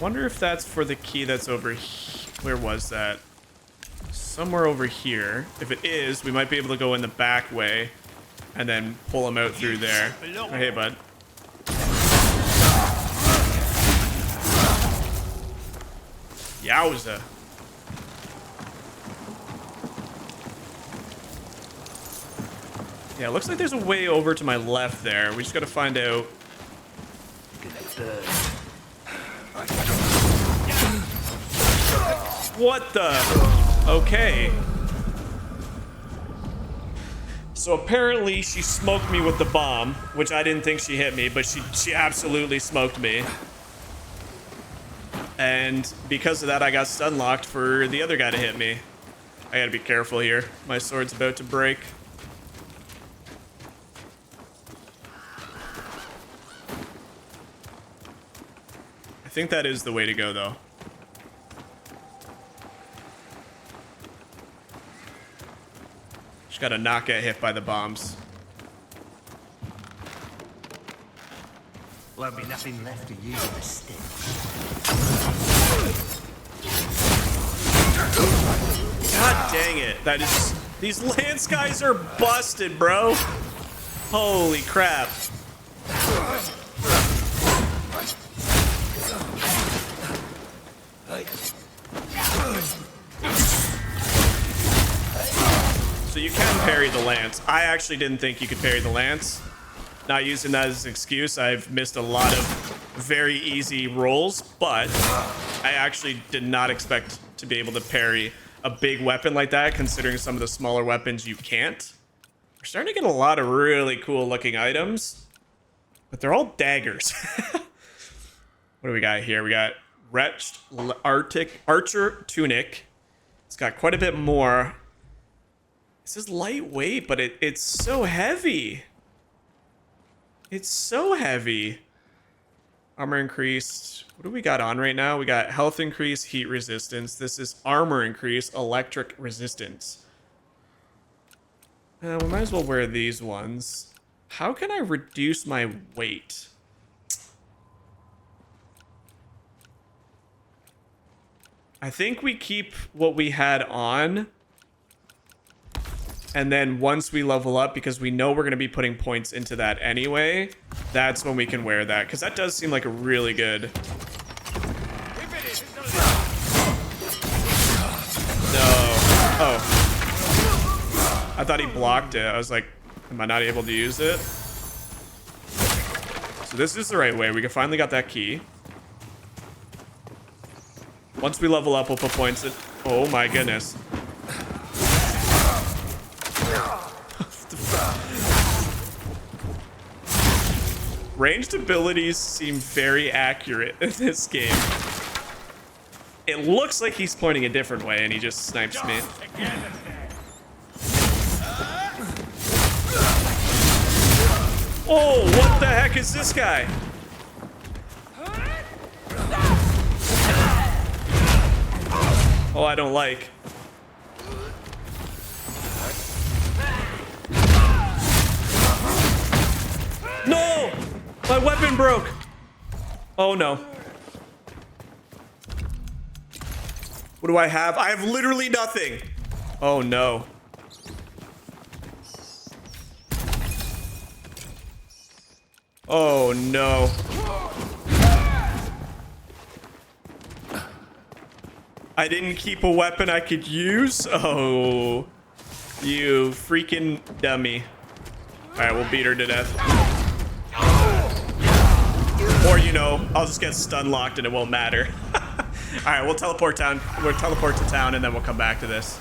Wonder if that's for the key that's over here. Where was that? Somewhere over here. If it is, we might be able to go in the back way and then pull him out through there. Oh, hey, bud. Yowza. Yeah, it looks like there's a way over to my left there. We just gotta find out. What the? Okay. So apparently she smoked me with the bomb, which I didn't think she hit me, but she absolutely smoked me. And because of that, I got stun locked for the other guy to hit me. I gotta be careful here. My sword's about to break. I think that is the way to go, though. Just gotta not get hit by the bombs. Won't be nothing left to use a stick. God dang it. That is... These lance guys are busted, bro. Holy crap. parry the lance. I actually didn't think you could parry the lance. Not using that as an excuse. I've missed a lot of very easy rolls, but I actually did not expect to be able to parry a big weapon like that, considering some of the smaller weapons you can't. We're starting to get a lot of really cool looking items, but they're all daggers. What do we got here? We got Wretched Archer Tunic. It's got quite a bit more. This is lightweight, but it's so heavy. It's so heavy. Armor increased. What do we got on right now? We got health increase, heat resistance. This is armor increase, electric resistance. We might as well wear these ones. How can I reduce my weight? I think we keep what we had on. And then once we level up, because we know we're going to be putting points into that anyway, that's when we can wear that. Because that does seem like a really good... No. Oh. I thought he blocked it. I was like, am I not able to use it? So this is the right way. We finally got that key. Once we level up, we'll put points in... Oh my goodness. Ranged abilities seem very accurate in this game. It looks like he's pointing a different way and he just snipes me. Oh, what the heck is this guy? Oh, I don't like. No! My weapon broke. Oh no. What do I have? I have literally nothing. Oh no. Oh no. I didn't keep a weapon I could use? Oh. You freaking dummy. Alright, we'll beat her to death. Or, you know, I'll just get stun locked and it won't matter. Alright, we'll teleport down. We'll teleport to town and then we'll come back to this.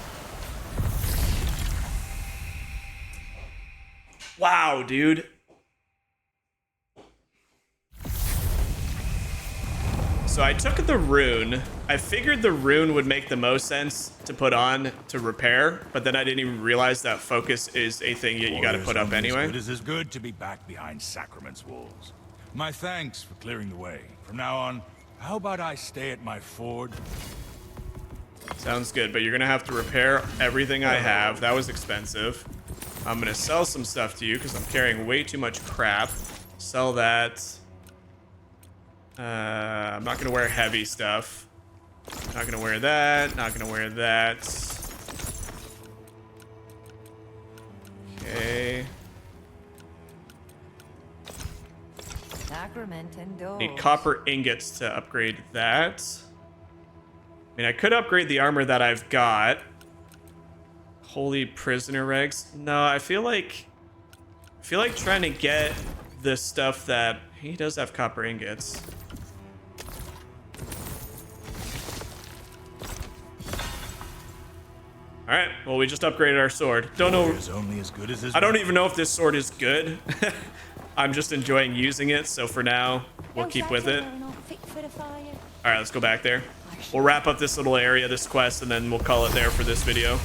Wow, dude. So I took the rune. I figured the rune would make the most sense to put on to repair, but then I didn't even realize that focus is a thing that you gotta put up anyway. It is good to be back behind Sacrament's walls. My thanks for clearing the way. From now on, how about I stay at my ford? Sounds good, but you're gonna have to repair everything I have. That was expensive. I'm gonna sell some stuff to you because I'm carrying way too much crap. Sell that. I'm not gonna wear heavy stuff. Not gonna wear that. Not gonna wear that. Okay. Sacrament and Need copper ingots to upgrade that. I mean, I could upgrade the armor that I've got. Holy prisoner regs. No, I feel like trying to get the stuff that he does have copper ingots. All right. Well, we just upgraded our sword. Don't know. Only as good as his I don't even know if this sword is good. I'm just enjoying using it, so for now, we'll keep with it. All right, let's go back there. We'll wrap up this little area, this quest, and then we'll call it there for this video.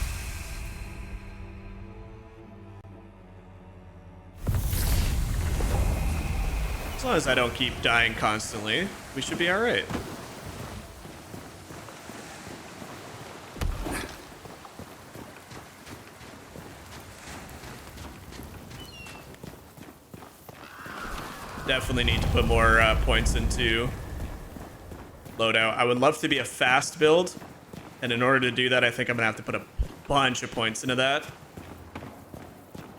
As long as I don't keep dying constantly, we should be all right. Definitely need to put more points into loadout. I would love to be a fast build, and in order to do that, I think I'm gonna have to put a bunch of points into that.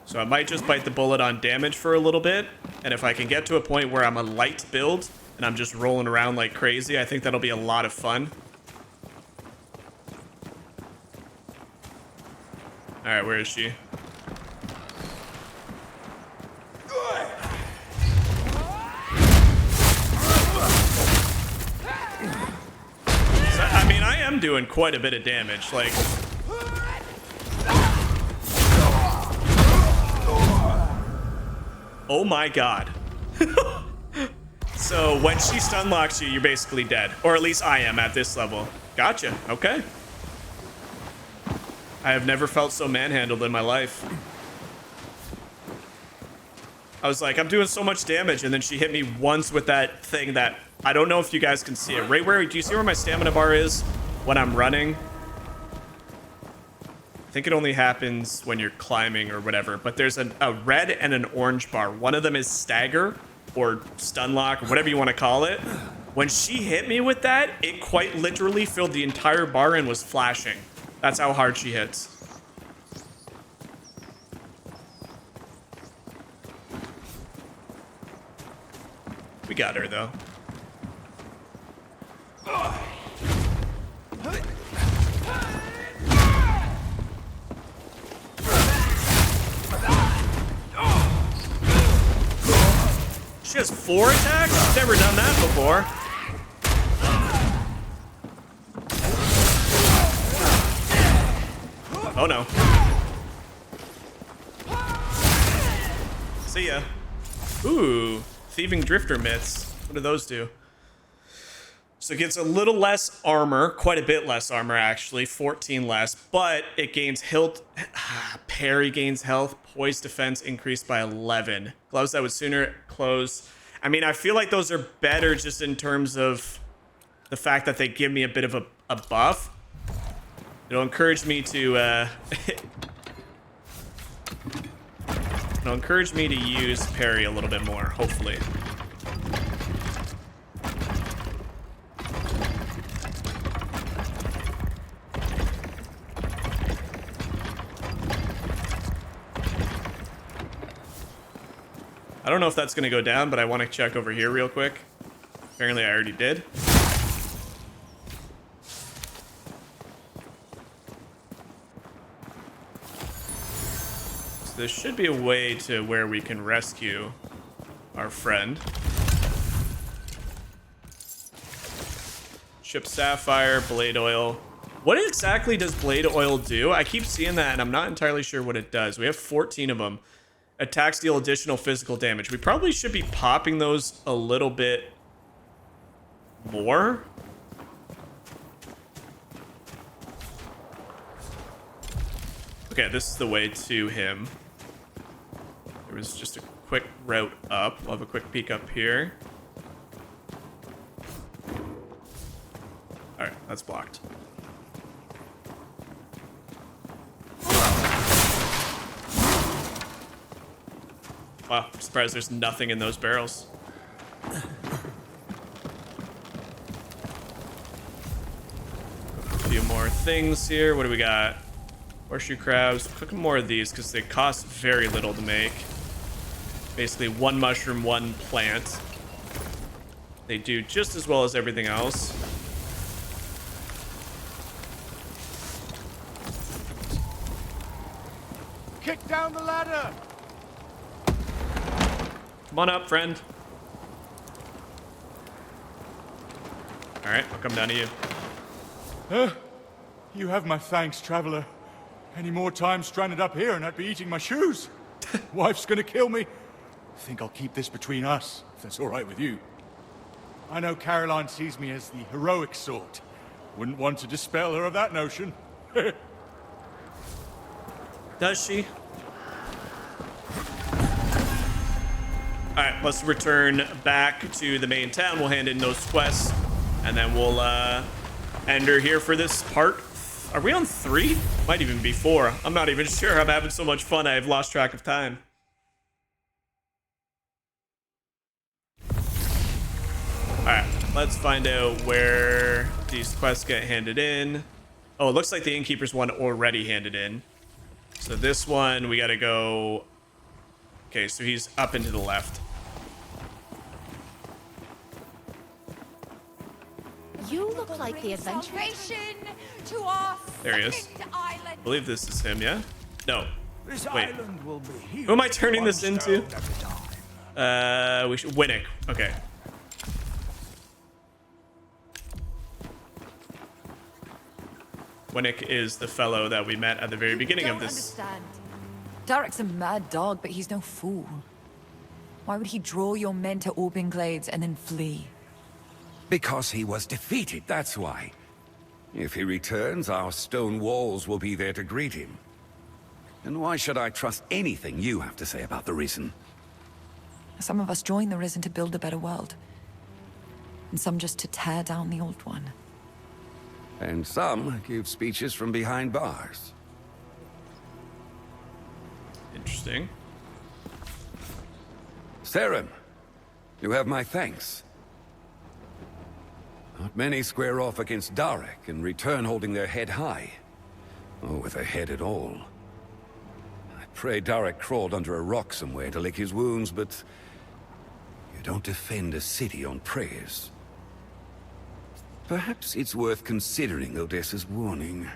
So I might just bite the bullet on damage for a little bit, and if I can get to a point where I'm a light build and I'm just rolling around like crazy, I think that'll be a lot of fun. All right, where is she? am doing quite a bit of damage. Like, oh my god. So when she stun locks you, you're basically dead. Or at least I am at this level. Gotcha. Okay. I have never felt so manhandled in my life. I was like, I'm doing so much damage, and then she hit me once with that thing that I don't know if you guys can see it. Right where, do you see where my stamina bar is when I'm running? I think it only happens when you're climbing or whatever, but there's a red and an orange bar. One of them is stagger or stun lock or whatever you want to call it. When she hit me with that, it quite literally filled the entire bar and was flashing. That's how hard she hits. We got her though. She has 4 attacks? She's never done that before. Oh no. See ya. Ooh, thieving drifter mitts. What do those do? So it gets a little less armor, quite a bit less armor actually, 14 less, but it gains parry gains health, poise defense increased by 11. Gloves that would sooner close. I mean, I feel like those are better just in terms of the fact that they give me a bit of a buff. It'll encourage me to it'll encourage me to use parry a little bit more, hopefully. I don't know if that's going to go down, but I want to check over here real quick. Apparently I already did. So there should be a way to where we can rescue our friend. Ship Sapphire, Blade Oil. What exactly does Blade Oil do? I keep seeing that and I'm not entirely sure what it does. We have 14 of them. Attacks deal additional physical damage. We probably should be popping those a little bit more. Okay, this is the way to him. There was just a quick route up. We'll have a quick peek up here. All right, that's blocked. Wow, I'm surprised there's nothing in those barrels. A few more things here. What do we got? Horseshoe crabs. Cook more of these because they cost very little to make. Basically, 1 mushroom, 1 plant. They do just as well as everything else. Kick down the ladder! Come on up, friend. All right, I'll come down to you. You have my thanks, traveler. Any more time stranded up here and I'd be eating my shoes. Wife's gonna kill me. Think I'll keep this between us, if that's all right with you. I know Caroline sees me as the heroic sort. Wouldn't want to dispel her of that notion. Does she? All right, let's return back to the main town. We'll hand in those quests, and then we'll end her here for this part. Are we on 3? Might even be 4. I'm not even sure. I'm having so much fun, I've lost track of time. All right, let's find out where these quests get handed in. Oh, it looks like the Innkeeper's one already handed in. So this one, we got to go... Okay, so he's up and to the left. You look like the adventurer. There he is. I believe this is him, yeah? No. This Wait. island will be healed Who am I turning this one into? stone at a time. We should... Winnick. Okay. Winnick is the fellow that we met at the very beginning of Don't this. understand. Derek's a mad dog, but he's no fool. Why would he draw your men to Orbing Glades and then flee? Because he was defeated, that's why. If he returns, our stone walls will be there to greet him. And why should I trust anything you have to say about the Risen? Some of us join the Risen to build a better world. And some just to tear down the old one. And some give speeches from behind bars. Interesting. Serim, you have my thanks. Not many square off against Darek and return holding their head high. Or with a head at all. I pray Darek crawled under a rock somewhere to lick his wounds, but you don't defend a city on prayers. Perhaps it's worth considering Odessa's warning.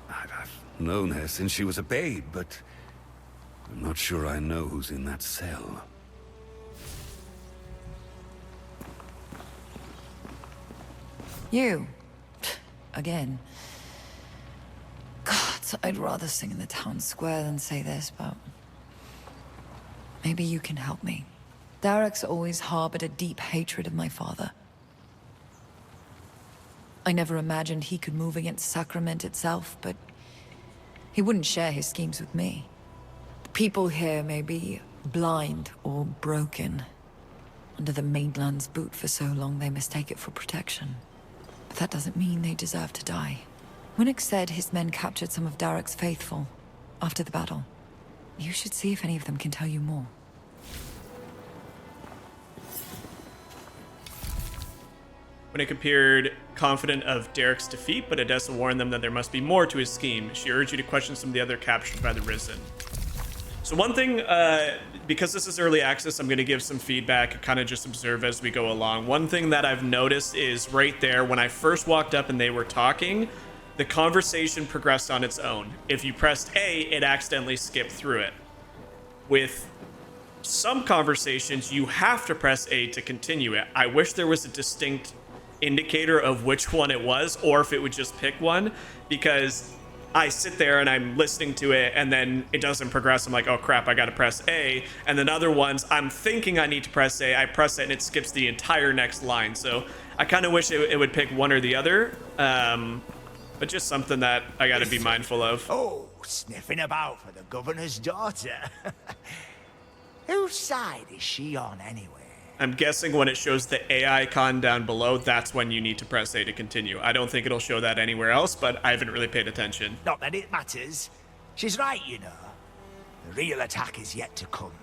I've known her since she was a babe, but I'm not sure I know who's in that cell. You. Again. God, I'd rather sing in the town square than say this, but... maybe you can help me. Derek's always harbored a deep hatred of my father. I never imagined he could move against Sacrament itself, but... he wouldn't share his schemes with me. People here may be blind or broken. Under the mainland's boot for so long, they mistake it for protection. But that doesn't mean they deserve to die. Winnick said his men captured some of Derek's faithful after the battle. You should see if any of them can tell you more. Winnick appeared confident of Derek's defeat, but Odessa warned them that there must be more to his scheme. She urged you to question some of the other captured by the Risen. So one thing, because this is early access, I'm going to give some feedback, kind of just observe as we go along. One thing that I've noticed is right there, when I first walked up and they were talking, the conversation progressed on its own. If you pressed A, it accidentally skipped through it. With some conversations, you have to press A to continue it. I wish there was a distinct indicator of which one it was, or if it would just pick one, because I sit there and I'm listening to it and then it doesn't progress. I'm like, oh crap, I gotta press A. And then other ones, I'm thinking I need to press A, I press it and it skips the entire next line. So I kind of wish it would pick one or the other, but just something that I gotta be mindful of. Oh, sniffing about for the governor's daughter. Whose side is she on anyway? I'm guessing when it shows the A icon down below, that's when you need to press A to continue. I don't think it'll show that anywhere else, but I haven't really paid attention. Not that it matters. She's right, you know. The real attack is yet to come.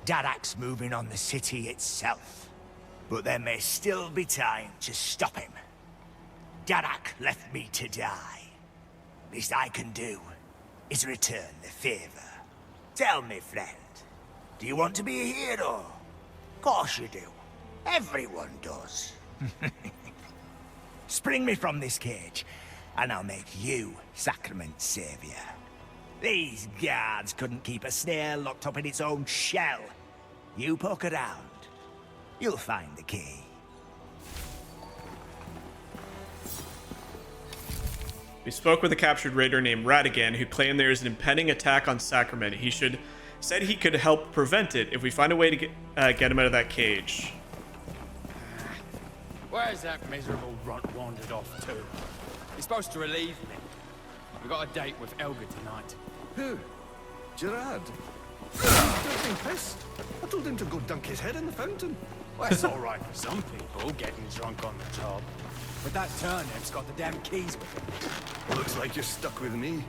Darak's moving on the city itself. But there may still be time to stop him. Darak left me to die. Least I can do is return the favor. Tell me, friend, do you want to be a hero? Course you do. Everyone does. Spring me from this cage, and I'll make you Sacrament's savior. These guards couldn't keep a snail locked up in its own shell. You poke around, you'll find the key. We spoke with a captured raider named Radigan who claimed there is an impending attack on Sacrament. Said he could help prevent it if we find a way to get him out of that cage. Where's that miserable runt wandered off to? He's supposed to relieve me. We've got a date with Elga tonight. Who? Gerard? Don't be pissed. I told him to go dunk his head in the fountain. Well, it's all right for some people, getting drunk on the job. But that turnip's got the damn keys with him. Looks like you're stuck with me.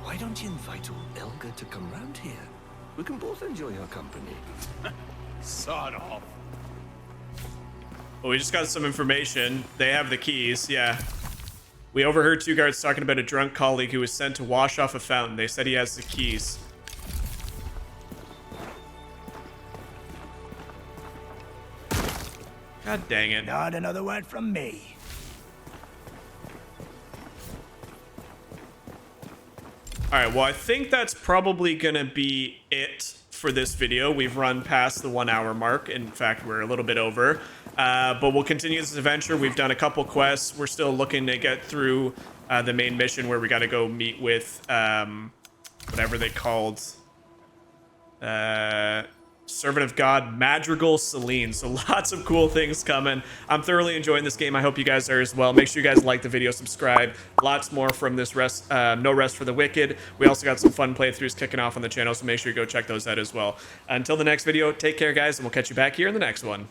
Why don't you invite old Elga to come round here? We can both enjoy her company. Sod off. Well, we just got some information. They have the keys, yeah. We overheard two guards talking about a drunk colleague who was sent to wash off a fountain. They said he has the keys. God dang it. Not another word from me. Alright, well, I think that's probably gonna be it for this video. We've run past the 1 hour mark. In fact, we're a little bit over. But we'll continue this adventure. We've done a couple quests. We're still looking to get through the main mission where we got to go meet with whatever they called. Servant of God, Madrigal Celine. So lots of cool things coming. I'm thoroughly enjoying this game. I hope you guys are as well. Make sure you guys like the video, subscribe. Lots more from this No Rest for the Wicked. We also got some fun playthroughs kicking off on the channel, so make sure you go check those out as well. Until the next video, take care, guys, and we'll catch you back here in the next one.